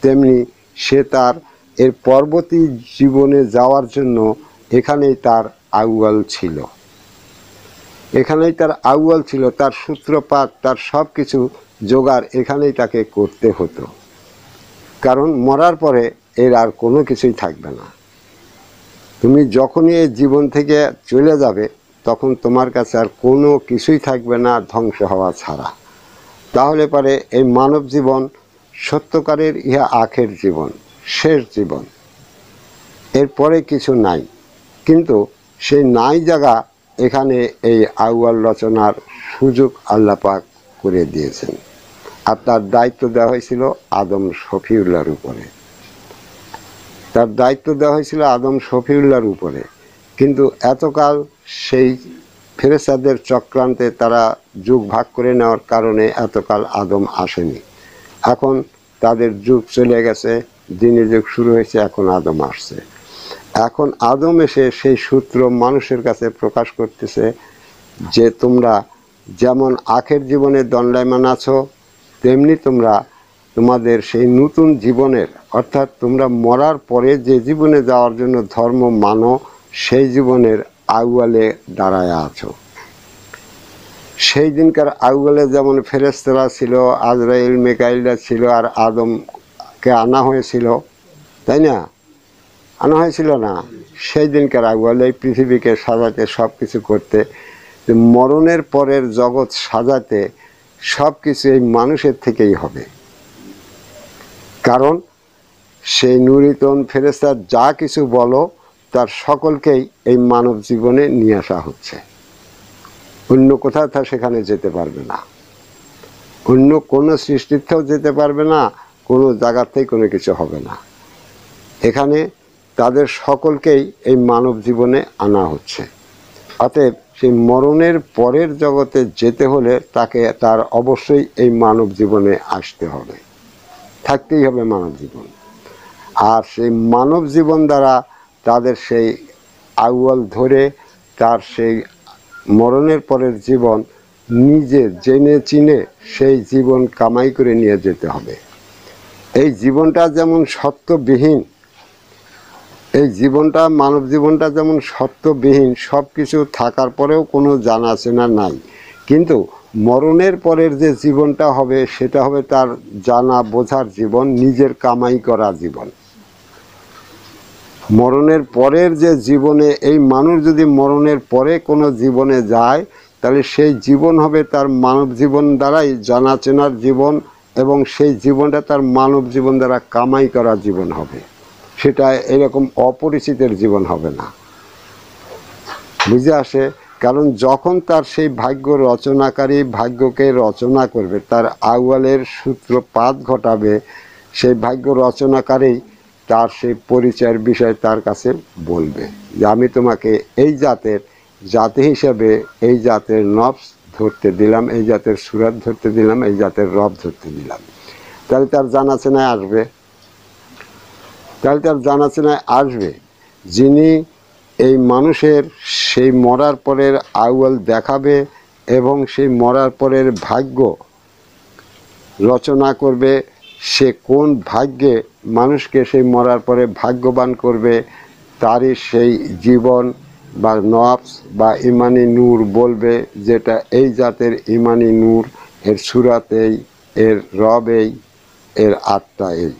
তেমনি সে তার এর পরবর্তী জীবনে যাওয়ার জন্য এখানেই তার আউয়াল ছিল। এখানেই তার আউয়াল ছিল, তার সূত্রপাত, তার সব কিছু জোগাড় এখানেই তাকে করতে হতো। কারণ মরার পরে এর আর কোনো কিছুই থাকবে না। তুমি যখনই এই জীবন থেকে চলে যাবে তখন তোমার কাছে আর কোনো কিছুই থাকবে না ধ্বংস হওয়া ছাড়া। তাহলে পরে এই মানব জীবন সত্যকারের ইহা আখের জীবন, শেষ জীবন, এরপরে কিছু নাই। কিন্তু সেই নাই জায়গা এখানে এই আউয়াল রচনার সুযোগ আল্লাহ পাক করে দিয়েছেন। আর তার দায়িত্ব দেওয়া হয়েছিল আদম শফিউল্লাহর উপরে। তার দায়িত্ব দেওয়া হয়েছিল আদম শফিউল্লাহর উপরে। কিন্তু এতকাল সেই ফেরেশতাদের চক্রান্তে তারা যুগ ভাগ করে নেওয়ার কারণে এতকাল আদম আসেনি। এখন তাদের যুগ চলে গেছে, দিনের যুগ শুরু হয়েছে, এখন আদম আসছে। এখন আদম এসে সেই সূত্র মানুষের কাছে প্রকাশ করতেছে যে তোমরা যেমন আখের জীবনে দণ্ডায়মান আছো, তেমনি তোমরা তোমাদের সেই নতুন জীবনের, অর্থাৎ তোমরা মরার পরে যে জীবনে যাওয়ার জন্য ধর্ম মানো, সেই জীবনের আউয়ালে দাঁড়ায় আছো। সেই দিনকার আউয়ালে যেমন ফেরেশতারা ছিল, আজরাইল মিকাইলরা ছিল, আর আদমকে আনা হয়েছিল, তাই না? আনা হয়েছিল না? সেই দিনকার আউয়ালে এই পৃথিবীকে সাজাতে, সব কিছু করতে, মরণের পরের জগৎ সাজাতে সব কিছু এই মানুষের থেকেই হবে। কারণ সেই নুরিতন ফেরেশতা যা কিছু বলো তার সকলকেই এই মানব জীবনে নিয়ে আসা হচ্ছে। অন্য কোথাও তা সেখানে যেতে পারবে না, অন্য কোনো সৃষ্টিতেও যেতে পারবে না, কোনো জায়গার থেকে কোনো কিছু হবে না। এখানে তাদের সকলকেই এই মানব জীবনে আনা হচ্ছে। অতএব সেই মরণের পরের জগতে যেতে হলে তার অবশ্যই এই মানব জীবনে আসতে হবে, থাকতেই হবে মানব জীবন। আর সেই মানব জীবন দ্বারা তাদের সেই আউয়াল ধরে তার সেই মরণের পরের জীবন নিজে জেনে চিনে সেই জীবন কামাই করে নিয়ে যেতে হবে। এই জীবনটা যেমন সত্যবিহীন, এই জীবনটা, মানব জীবনটা যেমন সত্যবিহীন, সব কিছু থাকার পরেও কোনো জানাশোনা নাই, কিন্তু মরণের পরের যে জীবনটা হবে সেটা হবে তার জানা বোঝার জীবন, নিজের কামাই করা জীবন। মরণের পরের যে জীবনে, এই মানুষ যদি মরণের পরে কোনো জীবনে যায় তাহলে সেই জীবন হবে তার মানব জীবন দ্বারাই জানাচেনার জীবন, এবং সেই জীবনটা তার মানব জীবন দ্বারা কামাই করা জীবন হবে। সেটা এরকম অপরিচিতের জীবন হবে না। বুঝে আসে? কারণ যখন তার সেই ভাগ্য রচনাকারী ভাগ্যকে রচনা করবে, তার আউয়ালের সূত্রপাত ঘটাবে, সেই ভাগ্য রচনাকারী তার সেই পরিচয়ের বিষয় তার কাছে বলবে যে আমি তোমাকে এই জাতের জাতি হিসাবে এই জাতের নফস ধরতে দিলাম, এই জাতের সুরাত ধরতে দিলাম, এই জাতের রব ধরতে দিলাম। তাহলে তার জানাশোনায় আসবে, তাহলে তার জানাশোনায় আসবে যিনি এই মানুষের সেই মরার পরের আউয়াল দেখাবে, এবং সেই মরার পরের ভাগ্য রচনা করবে। সে কোন ভাগ্যে মানুষকে সেই মরার পরে ভাগ্যবান করবে, তারই সেই জীবন বা নফস বা ইমানি নূর বলবে, যেটা এই জাতের ইমানি নূর, এর সুরাত এই, এর রব এই, এর আত্মা এই।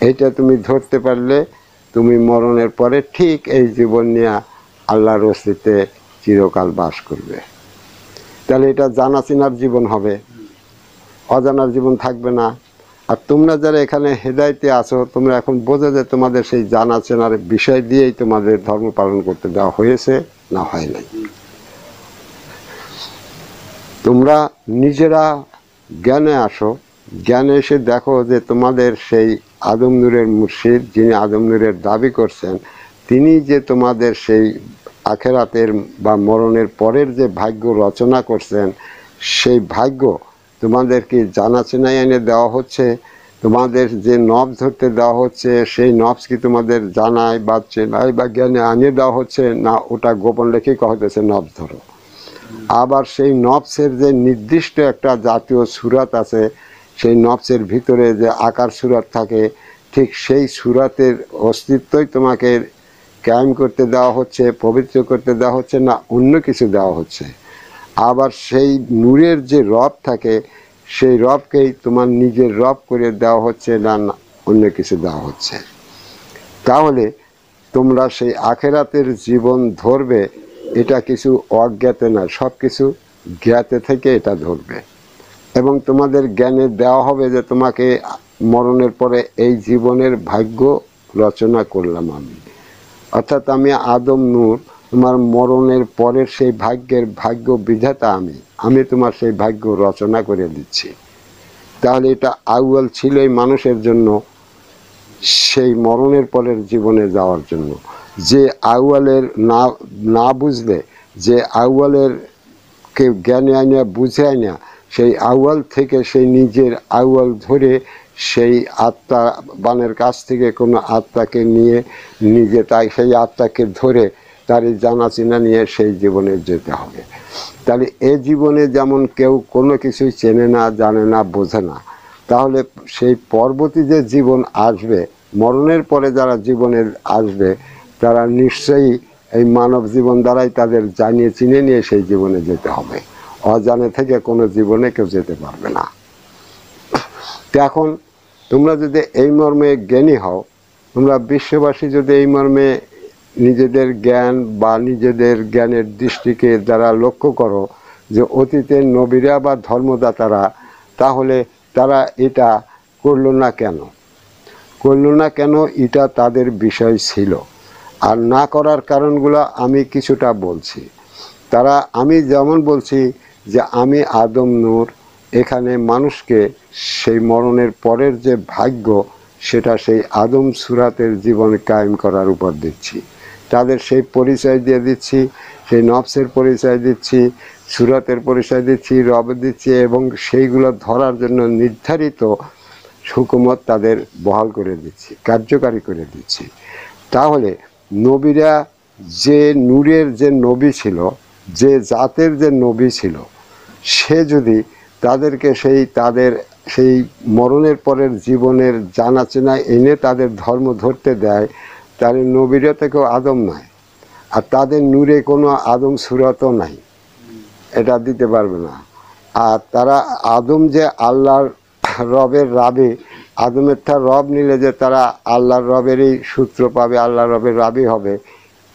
এইটা তুমি ধরতে পারলে তুমি মরণের পরে ঠিক এই জীবন নিয়ে আল্লাহর অস্তিত্বে চিরকাল বাস করবে। তাহলে এটা জানা চেনার জীবন হবে, অজানার জীবন থাকবে না। আর তোমরা যারা এখানে হেদায়েতে আছো, তোমরা এখন বোঝো যে তোমাদের সেই জানা চেনার বিষয় দিয়েই তোমাদের ধর্ম পালন করতে দেওয়া হয়েছে না হয় নাই। তোমরা নিজেরা জ্ঞানে আসো, জ্ঞানে এসে দেখো যে তোমাদের সেই আদম নূরের মুর্শিদ, যিনি আদম নূরের দাবি করছেন, তিনি যে তোমাদের সেই আখেরাতের বা মরণের পরের যে ভাগ্য রচনা করছেন, সেই ভাগ্য তোমাদেরকে জানা চেনাই এনে দেওয়া হচ্ছে। তোমাদের যে নব ধরতে দেওয়া হচ্ছে, সেই নবস কি তোমাদের জানায় বা চেনায় বা জ্ঞানে আনিয়ে দেওয়া হচ্ছে না, ওটা গোপন রেখেই কওয়া হতেছে নব ধরো। আবার সেই নফসের যে নির্দিষ্ট একটা জাতীয় সুরাত আছে, সেই নফসের ভিতরে যে আকার সুরাত থাকে, ঠিক সেই সুরাতের অস্তিত্বই তোমাকে কায়েম করতে দেওয়া হচ্ছে, পবিত্র করতে দেওয়া হচ্ছে না অন্য কিছু দেওয়া হচ্ছে। আবার সেই নূরের যে রব থাকে, সেই রবকেই তোমার নিজের রব করে দেওয়া হচ্ছে না অন্য কিছু দেওয়া হচ্ছে। তাহলে তোমরা সেই আখেরাতের জীবন ধরবে, এটা কিছু অজ্ঞাতে না, সব কিছু জ্ঞাতে থেকে এটা ধরবে। এবং তোমাদের জ্ঞানে দেওয়া হবে যে তোমাকে মরণের পরে এই জীবনের ভাগ্য রচনা করলাম আমি, অর্থাৎ আমি আদম নূর, তোমার মরণের পরের সেই ভাগ্যের ভাগ্য বিধাতা আমি তোমার সেই ভাগ্য রচনা করে দিচ্ছি। তাহলে এটা আউয়াল ছিল এই মানুষের জন্য, সেই মরণের পরের জীবনে যাওয়ার জন্য। যে আউয়ালের না বুঝলে, যে আউয়ালের কে জ্ঞানে আনিয়া বুঝে আনিয়া সেই আউয়াল থেকে সেই নিজের আউয়াল ধরে সেই আত্মা বানের কাছ থেকে কোনো আত্মাকে নিয়ে নিজে তাই সেই আত্মাকে ধরে তারই জানা চেনা নিয়ে সেই জীবনে যেতে হবে। তাহলে এ জীবনে যেমন কেউ কোনো কিছুই চেনে না, জানে না, বোঝে না, তাহলে সেই পরবর্তী যে জীবন আসবে, মরণের পরে যারা জীবনে আসবে, তারা নিশ্চয়ই এই মানব জীবন দ্বারাই তাদের জানিয়ে চিনে নিয়ে সেই জীবনে যেতে হবে। অজানে থেকে কোনো জীবনে কেউ যেতে পারবে না। তো এখন তোমরা যদি এই মর্মে জ্ঞানী হও, তোমরা বিশ্ববাসী যদি এই মর্মে নিজেদের জ্ঞান বা নিজেদের জ্ঞানের দৃষ্টিকে যারা লক্ষ্য করো যে অতীতের নবীরা বা ধর্মদাতারা, তাহলে তারা এটা করলো না কেন, এটা তাদের বিষয় ছিল। আর না করার কারণগুলো আমি কিছুটা বলছি। আমি যেমন বলছি যে আমি আদম নূর এখানে মানুষকে সেই মরণের পরের যে ভাগ্য, সেটা সেই আদম সুরাতের জীবন কায়েম করার উপর দিচ্ছি। তাদের সেই পরিচয় দিয়ে দিচ্ছি, সেই নফসের পরিচয় দিচ্ছি, সুরাতের পরিচয় দিচ্ছি, রব দিচ্ছি, এবং সেইগুলো ধরার জন্য নির্ধারিত হুকুমত তাদের বহাল করে দিচ্ছি, কার্যকারী করে দিচ্ছি। তাহলে নবীরা যে নূরের যে নবী ছিল, যে জাতের যে নবী ছিল, সে যদি তাদেরকে তাদের সেই মরণের পরের জীবনের জানা চেনা এনে তাদের ধর্ম ধরতে দেয়, তাহলে নবীরা থেকেও আদম নয়, আর তাদের নূরে কোনো আদম সুরাতও নাই, এটা দিতে পারবে না। আর তারা আদম যে আল্লাহর রবের রাবি, আদমের তার রব নিলে যে তারা আল্লাহর রবেরই সূত্র পাবে, আল্লাহর রবের রাবি হবে,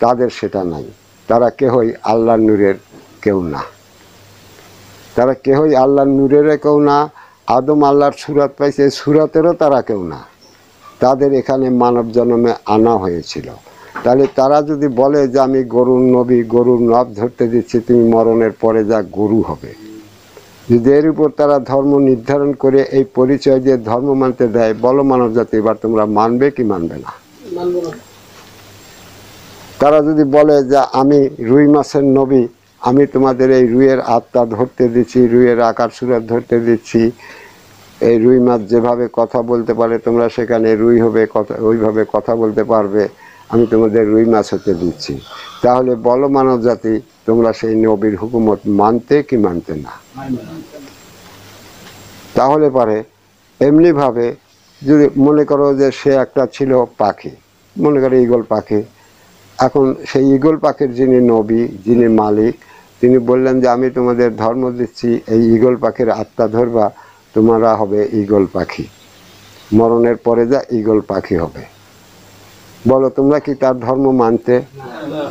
তাদের সেটা নাই। তারা কেহই আল্লাহর নূরের কেউ না, তারা কেহই আল্লাহর নূরের কেউ না। আদম আল্লাহর সুরাত পাইছে, সুরাতেরও তারা কেউ না, তাদের এখানে মানব জন্মে আনা হয়েছিল। তাহলে তারা যদি বলে যে আমি গরুর নবী, গরুর নব ধরতে দিচ্ছি, তুমি মরণের পরে যা গরু হবে, যদি এর উপর তারা ধর্ম নির্ধারণ করে এই পরিচয় দিয়ে ধর্ম মানতে দেয়, বলো মানব জাতি এবার তোমরা মানবে কি মানবে না? তারা যদি বলে যে আমি রুই মাছের নবী, আমি তোমাদের এই রুইয়ের আত্মা ধরতে দিচ্ছি, রুইয়ের আকার সুরাত ধরতে দিচ্ছি, এই রুই মাছ যেভাবে কথা বলতে পারে তোমরা সেখানে রুই হবে, কথা ওইভাবে কথা বলতে পারবে, আমি তোমাদের রুই মাছ হতে দিচ্ছি। তাহলে বলো মানব জাতি, তোমরা সেই নবীর হুকুমত মানতে কি মানতে না? তাহলে পরে এমনিভাবে যদি মনে করো যে সে একটা ছিল পাখি, মনে করো ঈগল পাখি, এখন সেই ঈগল পাখির যিনি নবী, যিনি মালিক, তিনি বললেন যে আমি তোমাদের ধর্ম দিচ্ছি, এই ঈগল পাখির আত্মা ধরবা, তোমরা হবে ঈগল পাখি, মরণের পরে যা ঈগল পাখি হবে। বলো তোমরা কি তার ধর্ম মানতে?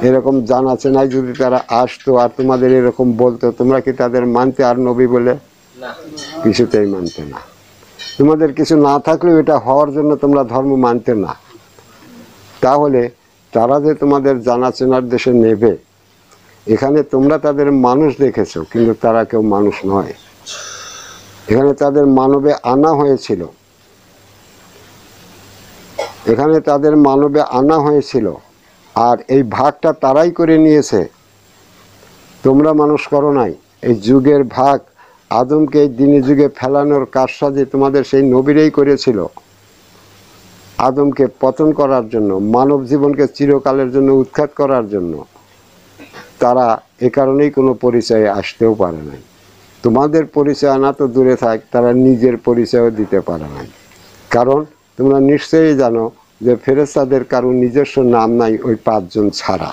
এরকম জানা চেনাই যদি তারা আসতো আর তোমাদের এরকম বলতো, তোমরা কি তাদের মানতে আর নবী বলে? কিছুতেই মানতে না। তোমাদের কিছু না থাকলেও এটা হওয়ার জন্য তোমরা ধর্ম মানতে না। তাহলে তারা যে তোমাদের জানা চেনার দেশে নেবে, এখানে তোমরা তাদের মানুষ দেখেছো, কিন্তু তারা কেউ মানুষ নয়। এখানে তাদের মানবে আনা হয়েছিল, এখানে তাদের মানবে আনা হয়েছিল, আর এই ভাগটা তারাই করে নিয়েছে, তোমরা মানুষ করো নাই। এই যুগের ভাগ আদমকে এই দিনে যুগে ফেলানোর কারসাজি তোমাদের সেই নবীরাই করেছিল, আদমকে পতন করার জন্য, মানব জীবনকে চিরকালের জন্য উৎখাত করার জন্য। তারা এ কারণেই কোনো পরিচয়ে আসতেও পারে নাই। তোমাদের পরিচয় আনা তো দূরে থাক, তারা নিজের পরিচয়ও দিতে পারে নাই। কারণ তোমরা নিশ্চয়ই জানো যে ফেরেশতাদের কারো নিজস্ব নাম নাই, ওই 5 জন ছাড়া।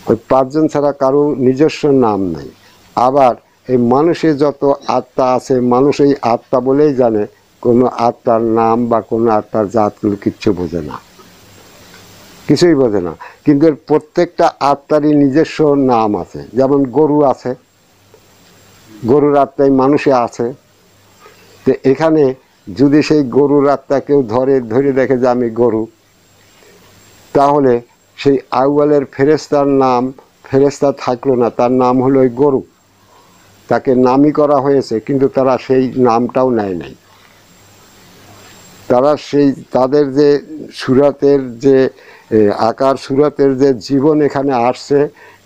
ওই 5 জন ছাড়া কারো নিজস্ব নাম নাই। আবার এই মানুষের যত আত্মা আছে, মানুষ এই আত্মা বলেই জানে, কোনো আত্মার নাম বা কোনো আত্মার জাতগুলো কিচ্ছু বোঝে না, কিছুই বোঝে না। কিন্তু এর প্রত্যেকটা আত্মারই নিজস্ব নাম আছে। যেমন গরু আছে, গরুর আত্মাই মানুষে আছে। তো এখানে যদি সেই গরুর আত্মা কেউ ধরে দেখে যে আমি গরু, তাহলে সেই আউয়ালের ফেরেশতার নাম ফেরেশতা থাকলো না, তার নাম হলো ওই গরু। তাকে নামই করা হয়েছে, কিন্তু তারা সেই নামটাও নেয় নাই। তারা সেই তাদের যে সুরাতের যে আকার, সুরাতের যে জীবন এখানে আসছে,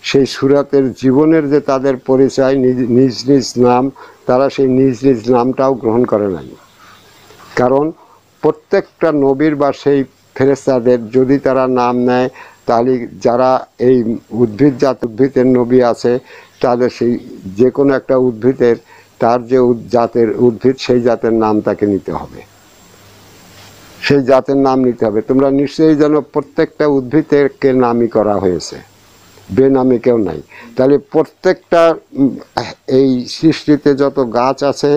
সেই সুরাতের জীবনের যে তাদের পরিচয়, নিজ নিজ নাম, তারা সেই নিজ নিজ নামটাও গ্রহণ করে নাই। কারণ প্রত্যেকটা নবীর বা সেই ফেরেশতাদের যদি তারা নাম নেয়, তাহলে যারা এই উদ্ভিদের নবী আছে, তাদের সেই যে কোনো একটা উদ্ভিদের, তার যে জাতের উদ্ভিদ, সেই জাতের নাম তাকে নিতে হবে, সেই জাতের নাম নিতে হবে। তোমরা নিশ্চয়ই জানো প্রত্যেকটা উদ্ভিদকে নামই করা হয়েছে, বেনামে কেউ নাই। তাহলে প্রত্যেকটা এই সৃষ্টিতে যত গাছ আছে,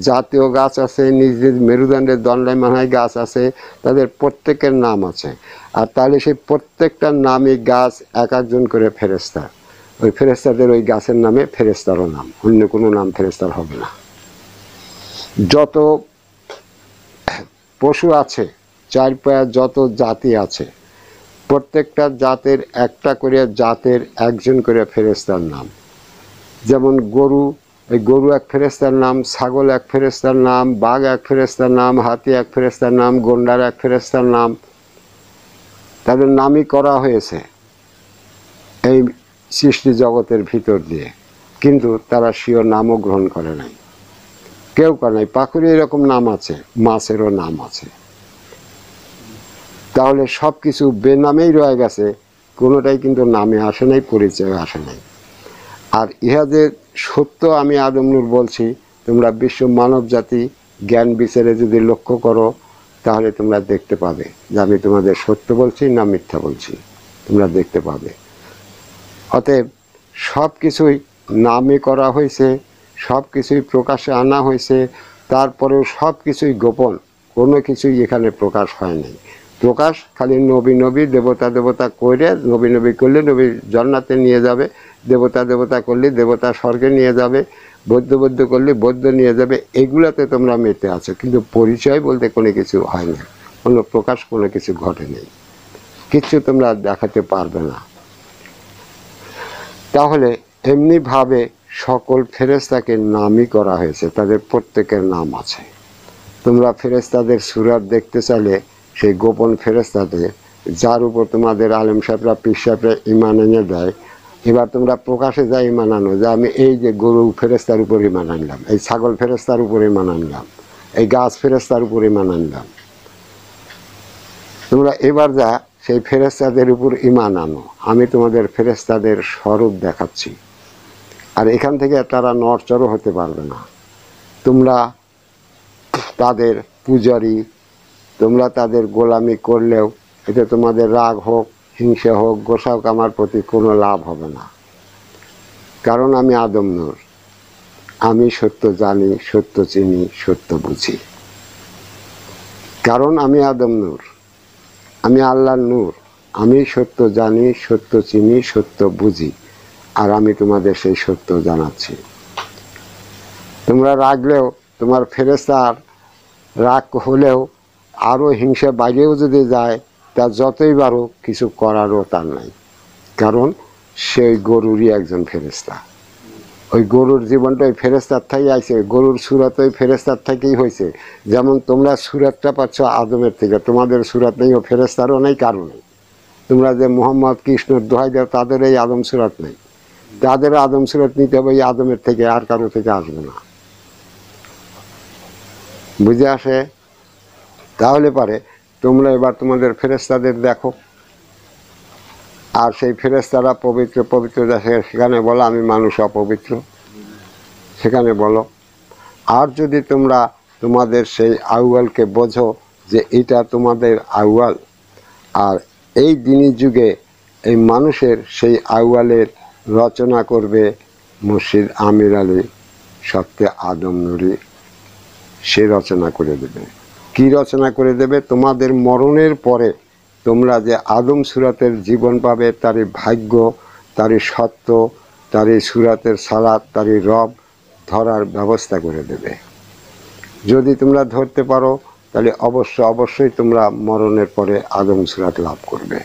জাতীয় গাছ আছে, নিজ নিজ মেরুদণ্ডের দণ্ডায়মানায় গাছ আছে, তাদের প্রত্যেকের নাম আছে। আর তাহলে সেই প্রত্যেকটার নামই গাছ এক একজন করে ফেরেশতা। ওই ফেরেশতাদের ওই গাছের নামে ফেরেশতারও নাম, অন্য কোনো নাম ফেরেশতার হবে না। যত পশু আছে, 4 পায়া যত জাতি আছে, প্রত্যেকটা জাতের একটা করে জাতের একজন করে ফেরেশতার নাম। যেমন গরু, এই গরু এক ফেরেশতার নাম, ছাগল এক ফেরেশতার নাম, বাঘ এক ফেরেশতার নাম, হাতি এক ফেরেশতার নাম, গন্ডার এক ফেরেশতার নাম। তাদের নামই করা হয়েছে এই সৃষ্টি জগতের ভিতর দিয়ে, কিন্তু তারা স্বীয় নামও গ্রহণ করে নাই, কেউ করে নাই। পাখিরও এরকম নাম আছে, মাছেরও নাম আছে। তাহলে সব কিছু বেনামেই রয়ে গেছে, কোনোটাই কিন্তু নামে আসে নাই, পরিচয় আসে নাই। আর ইহা যে সত্য আমি আদম নূর বলছি, তোমরা বিশ্ব মানব জাতি জ্ঞান বিচারে যদি লক্ষ্য করো, তাহলে তোমরা দেখতে পাবে যে আমি তোমাদের সত্য বলছি না মিথ্যা বলছি, তোমরা দেখতে পাবে। অতএব সব কিছুই নামে করা হয়েছে, সব কিছুই প্রকাশে আনা হয়েছে, তারপরেও সব কিছুই গোপন, কোনো কিছুই এখানে প্রকাশ হয় নাই। প্রকাশ খালি নবী দেবতা করে, নবী করলে নবী জান্নাতে নিয়ে যাবে, দেবতা করলে দেবতা স্বর্গে নিয়ে যাবে, বৌদ্ধ করলে বৌদ্ধ নিয়ে যাবে। এগুলাতে তোমরা মেতে আছো, কিন্তু পরিচয় বলতে কোনো কিছু হয় না, কোনো প্রকাশ কোনো কিছু ঘটে নেই, কিচ্ছু তোমরা দেখাতে পারবে না। তাহলে এমনিভাবে সকল ফেরেশতাকে নামই করা হয়েছে, তাদের প্রত্যেকের নাম আছে। তোমরা ফেরেশতাদের সুরাত দেখতে চাইলে সেই গোপন ফেরেশতাদের, যার উপর তোমাদের আলেম সাহেবরা পীর সাহেবরা ইমান এনে দেয়, এবার তোমরা প্রকাশে যাই ইমান আনো যে আমি এই যে গরু ফেরেশতার উপর ইমান আনলাম, এই ছাগল ফেরেশতার উপর ইমান আনলাম, এই গাছ ফেরেশতার উপর ইমান আনলাম। তোমরা এবার যা সেই ফেরেশতাদের উপর ঈমান আনো। আমি তোমাদের ফেরেশতাদের স্বরূপ দেখাচ্ছি, আর এখান থেকে তারা নড়চড়ও হতে পারবে না। তোমরা তাদের পূজারী, তোমরা তাদের গোলামি করলেও এতে তোমাদের রাগ হোক, হিংসা হোক, গোসা হোক, আমার প্রতি কোনো লাভ হবে না। কারণ আমি আদম নূর, আমি সত্য জানি, সত্য চিনি, সত্য বুঝি। কারণ আমি আদম নূর, আমি আল্লাহর নূর, আমি সত্য জানি, সত্য চিনি, সত্য বুঝি, আর আমি তোমাদের সেই সত্য জানাচ্ছি। তোমরা রাগলেও, তোমার ফেরেশতার রাগ হলেও আরও হিংসা বাইরেও যদি যায়, তা যতই বাড়ুক কিছু করারও তার নাই। কারণ সেই গরুরই একজন ফেরেশতা। ওই গরুর জীবনটা ওই ফেরেশতার থেকেই আইছে, গরুর সুরাত ওই ফেরেশতার থেকেই হয়েছে। যেমন তোমরা সুরাতটা পাচ্ছ আদমের থেকে, তোমাদের সুরাত নেই, ও ফেরেশতারও নেই, কারো নেই। তোমরা যে মোহাম্মদ কৃষ্ণর দোহাই দাও, তাদের এই আদম সুরাত নেই। তাদের আদম সুরাত নিতে হবে এই আদমের থেকে, আর কারো থেকে আসবে না। বুঝে আসে? তাহলে পারে তোমরা এবার তোমাদের ফেরেশতাদের দেখো, আর সেই ফেরেশতারা পবিত্র পবিত্র দেশে, সেখানে বলো আমি মানুষ অপবিত্র, সেখানে বলো। আর যদি তোমরা তোমাদের সেই আউয়ালকে বোঝো যে এটা তোমাদের আউয়াল, আর এই দিনী যুগে এই মানুষের সেই আউয়ালের রচনা করবে মুর্শিদ আমির আলী সত্যে আদম নুরি, সে রচনা করে দেবে। কি রচনা করে দেবে? তোমাদের মরণের পরে তোমরা যে আদম সুরাতের জীবন পাবে, তারই ভাগ্য, তারই সত্য, তারই সুরাতের সালাত, তারই রব ধরার ব্যবস্থা করে দেবে। যদি তোমরা ধরতে পারো তাহলে অবশ্যই তোমরা মরণের পরে আদম সুরাত লাভ করবে।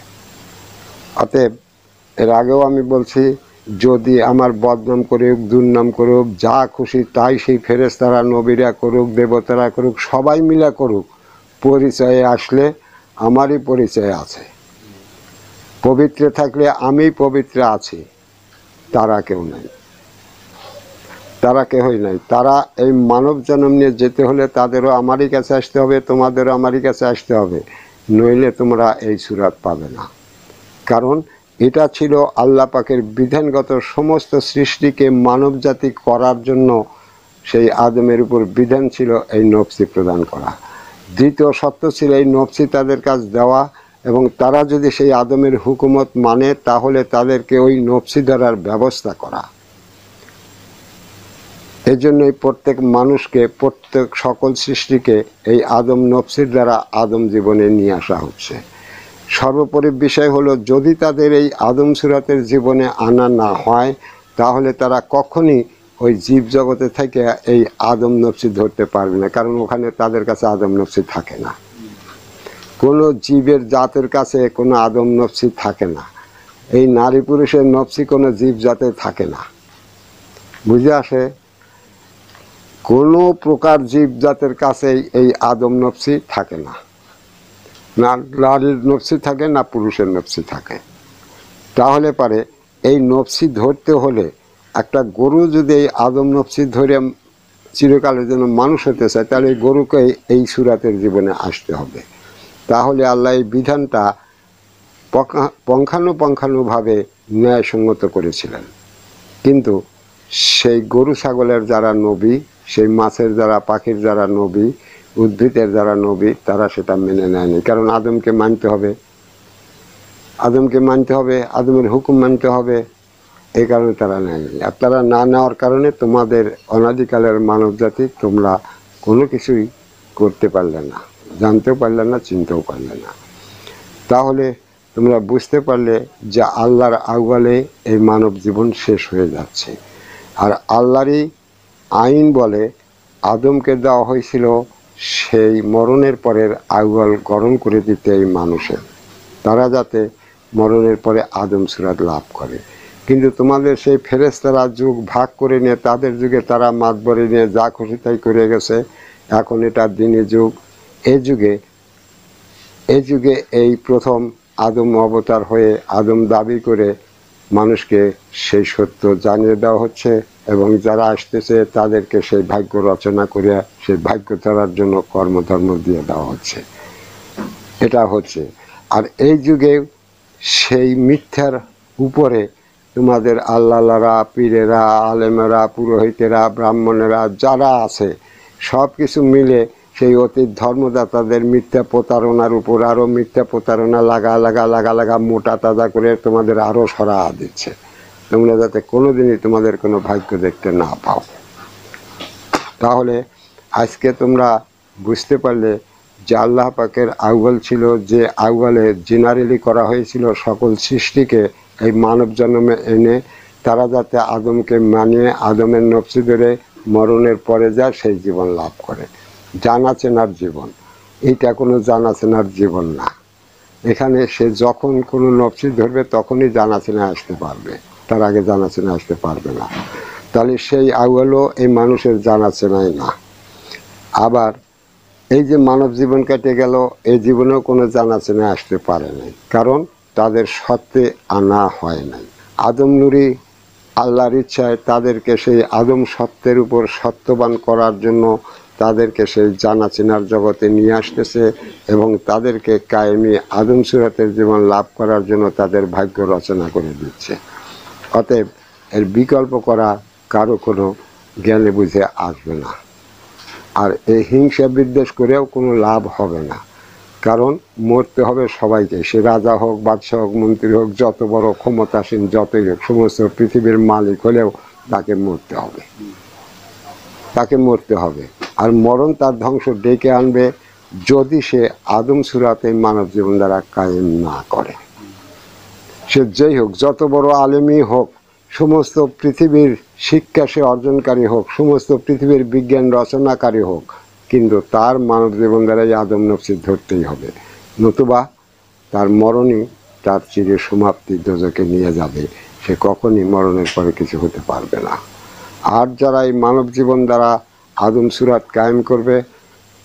অতএব এর আগেও আমি বলছি, যদি আমার বদনাম করুক, দুর্নাম করুক, যা খুশি তাই সেই ফেরেশতারা, নবীরা করুক, দেবতারা করুক, সবাই মিলা করুক, পরিচয়ে আসলে আমারই পরিচয় আছে। পবিত্র থাকলে আমি পবিত্র আছি, তারা কেউ নাই, তারা কেউই নাই। তারা এই মানব জন্ম নিয়ে যেতে হলে তাদেরও আমারই কাছে আসতে হবে, তোমাদেরও আমারই কাছে আসতে হবে, নইলে তোমরা এই সুরাত পাবে না। কারণ এটা ছিল আল্লাহ পাকের বিধানগত সমস্ত সৃষ্টিকে মানব জাতি করার জন্য সেই আদমের উপর বিধান ছিল এই নফসি প্রদান করা। দ্বিতীয় সত্য ছিল এই নফসি তাদের কাছ দেওয়া, এবং তারা যদি সেই আদমের হুকুমত মানে তাহলে তাদেরকে ওই নফসি ধরার ব্যবস্থা করা। এই জন্যই প্রত্যেক মানুষকে, প্রত্যেক সকল সৃষ্টিকে এই আদম নফসির দ্বারা আদম জীবনে নিয়ে আসা হচ্ছে। সর্বোপরি বিষয় হলো, যদি তাদের এই আদম সুরাতের জীবনে আনা না হয় তাহলে তারা কখনই ওই জীব জগতে থেকে এই আদম নফসি ধরতে পারবে না। কারণ ওখানে তাদের কাছে আদম নফসি থাকে না। কোনো জীবের জাতের কাছে কোনো আদম নফসি থাকে না। এই নারী পুরুষের নফসি কোনো জীব জাতে থাকে না। বুঝে আসে? কোনো প্রকার জীব জাতের কাছে এই আদম নফসি থাকে না। না নারীর নফসি থাকে, না পুরুষের নফসি থাকে। তাহলে পারে এই নফসি ধরতে হলে, একটা গরু যদি এই আদম নফসি ধরে চিরকালের জন্য মানুষ হতে চায়, তাহলে এই গরুকে এই সুরাতের জীবনে আসতে হবে। তাহলে আল্লাহ এই বিধানটা পঙ্খানুপঙ্খানুভাবে ন্যায়সঙ্গত করেছিলেন। কিন্তু সেই গরু ছাগলের যারা নবী, সেই মাছের যারা, পাখির যারা নবী, উদ্ভিদের যারা নবী, তারা সেটা মেনে নেয়নি। কারণ আদমকে মানতে হবে, আদমকে মানতে হবে, আদমের হুকুম মানতে হবে, এই কারণে তারা নেয়নি। আর তারা না নেওয়ার কারণে তোমাদের অনাদিকালের মানব জাতি তোমরা কোনো কিছুই করতে পারলে না, জানতেও পারলে না, চিনতেও পারলে না। তাহলে তোমরা বুঝতে পারলে যে আল্লাহর আউয়ালে এই মানব জীবন শেষ হয়ে যাচ্ছে। আর আল্লাহরই আইন বলে আদমকে দেওয়া হয়েছিল সেই মরণের পরের আউয়াল গরম করে দিতে এই মানুষের, তারা যাতে মরণের পরে আদম সুরাত লাভ করে। কিন্তু তোমাদের সেই ফেরেশতারা যুগ ভাগ করে নিয়ে, তাদের যুগে তারা মাতবরি নিয়ে যা খুশি তাই করে গেছে। এখন এটা দিনী যুগ। এই যুগে এই প্রথম আদম অবতার হয়ে আদম দাবি করে মানুষকে সেই সত্য জানিয়ে দেওয়া হচ্ছে, এবং যারা আসতেছে তাদেরকে সেই ভাগ্য রচনা করে সেই ভাগ্য ধরার জন্য কর্মধর্ম দিয়ে দেওয়া হচ্ছে। এটা হচ্ছে। আর এই যুগে সেই মিথ্যার উপরে তোমাদের আল্লাহরা, পীরেরা, আলেমেরা, পুরোহিতেরা, ব্রাহ্মণেরা যারা আছে সব কিছু মিলে সেই অতীত ধর্মদাতাদের মিথ্যা প্রতারণার উপর আরও মিথ্যা প্রতারণা লাগা মোটা তাজা করে তোমাদের আরও সরা দিচ্ছে, তোমরা যাতে কোনোদিনই তোমাদের কোনো ভাগ্য দেখতে না পাও। তাহলে আজকে তোমরা বুঝতে পারলে যে আল্লাহ পাকের আউয়াল ছিল, যে আউয়ালে জেনারেলি করা হয়েছিল সকল সৃষ্টিকে এই মানব জন্মে এনে তারা যাতে আদমকে মানিয়ে আদমের নফসি ধরে মরণের পরে যায় সেই জীবন লাভ করে। জানা চেনার জীবন, এইটা কোনো জানা চেনার জীবন না। এখানে সে যখন কোনো নফসি ধরবে তখনই জানা চেনা আসতে পারবে, তার আগে জানা চেনা আসতে পারবে না। তাহলে সেই আউয়ালও এই মানুষের জানা চেনাই না। আবার এই যে মানব জীবন কেটে গেল, এই জীবনেও কোনো জানা চেনা আসতে পারে নাই, কারণ তাদের সত্ত্বে আনা হয় নাই। আদম নুরি আল্লাহর ইচ্ছায় তাদেরকে সেই আদম সত্যের উপর সত্যবান করার জন্য তাদেরকে সেই জানা চেনার জগতে নিয়ে আসতেছে এবং তাদেরকে কায়েমি আদম সুরাতের জীবন লাভ করার জন্য তাদের ভাগ্য রচনা করে দিচ্ছে। অতএব এর বিকল্প করা কারো কোনো জ্ঞানে বুঝে আসবে না। আর এই হিংসা বিদ্বেষ করেও কোনো লাভ হবে না, কারণ মরতে হবে সবাইকে, সে রাজা হোক, বাদশাহ হোক, মন্ত্রী হোক, যত বড় ক্ষমতাসীন যতই হোক, সমস্ত পৃথিবীর মালিক হলেও তাকে মরতে হবে, তাকে মরতে হবে। আর মরণ তার ধ্বংস ডেকে আনবে যদি সে আদম সুরাতে মানব জীবন দ্বারা কায়েম না করে। সে যেই হোক, যত বড় আলেমই হোক, সমস্ত পৃথিবীর শিক্ষা সে অর্জনকারী হোক, সমস্ত পৃথিবীর বিজ্ঞান রচনাকারী হোক, কিন্তু তার মানব জীবন দ্বারাই আদম নফসি ধরতেই হবে, নতুবা তার মরণই তার চিরে সমাপ্তি দোজখে নিয়ে যাবে। সে কখনই মরণের পরে কিছু হতে পারবে না। আর যারা এই মানব জীবন দ্বারা আদম সুরাত কায়েম করবে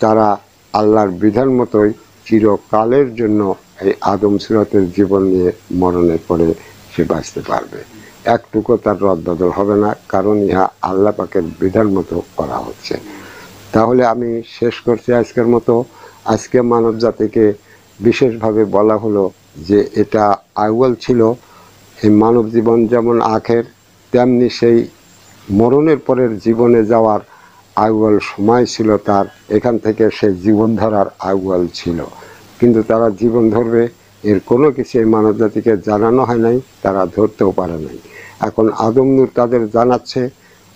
তারা আল্লাহর বিধান মতোই চিরকালের জন্য এই আদম সুরাতের জীবন নিয়ে মরণের পরে সে বাঁচতে পারবে। একটুকু তার রদবদল হবে না, কারণ ইহা আল্লাহ পাকের বিধান মতো করা হচ্ছে। তাহলে আমি শেষ করছি আজকের মতো। আজকে মানব জাতিকে বিশেষভাবে বলা হলো যে এটা আউয়াল ছিল, এই মানব জীবন যেমন আখের, তেমনি সেই মরণের পরের জীবনে যাওয়ার আউয়াল সময় ছিল তার, এখান থেকে সে জীবন ধরার আউয়াল ছিল। কিন্তু তারা জীবন ধরবে এর কোনো কিছু এই মানব জাতিকে জানানো হয় নাই, তারা ধরতেও পারে নাই। এখন আদম নূর তাদের জানাচ্ছে,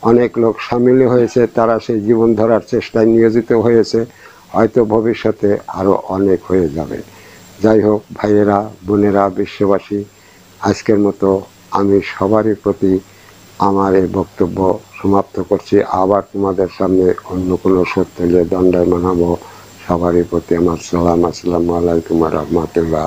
অনেক লোক সামিল হয়েছে, তারা সেই জীবন ধরার চেষ্টায় নিয়োজিত হয়েছে, হয়তো ভবিষ্যতে আরও অনেক হয়ে যাবে। যাই হোক ভাইয়েরা, বোনেরা, বিশ্ববাসী, আজকের মতো আমি সবারই প্রতি আমার এই বক্তব্য সমাপ্ত করছি। আবার তোমাদের সামনে অন্য কোনো সত্য নিয়ে দণ্ডায়মান হব। সবারই প্রতি আমার সালাম। আসসালামু আলাইকুম ওয়া রাহমাতুল্লাহ।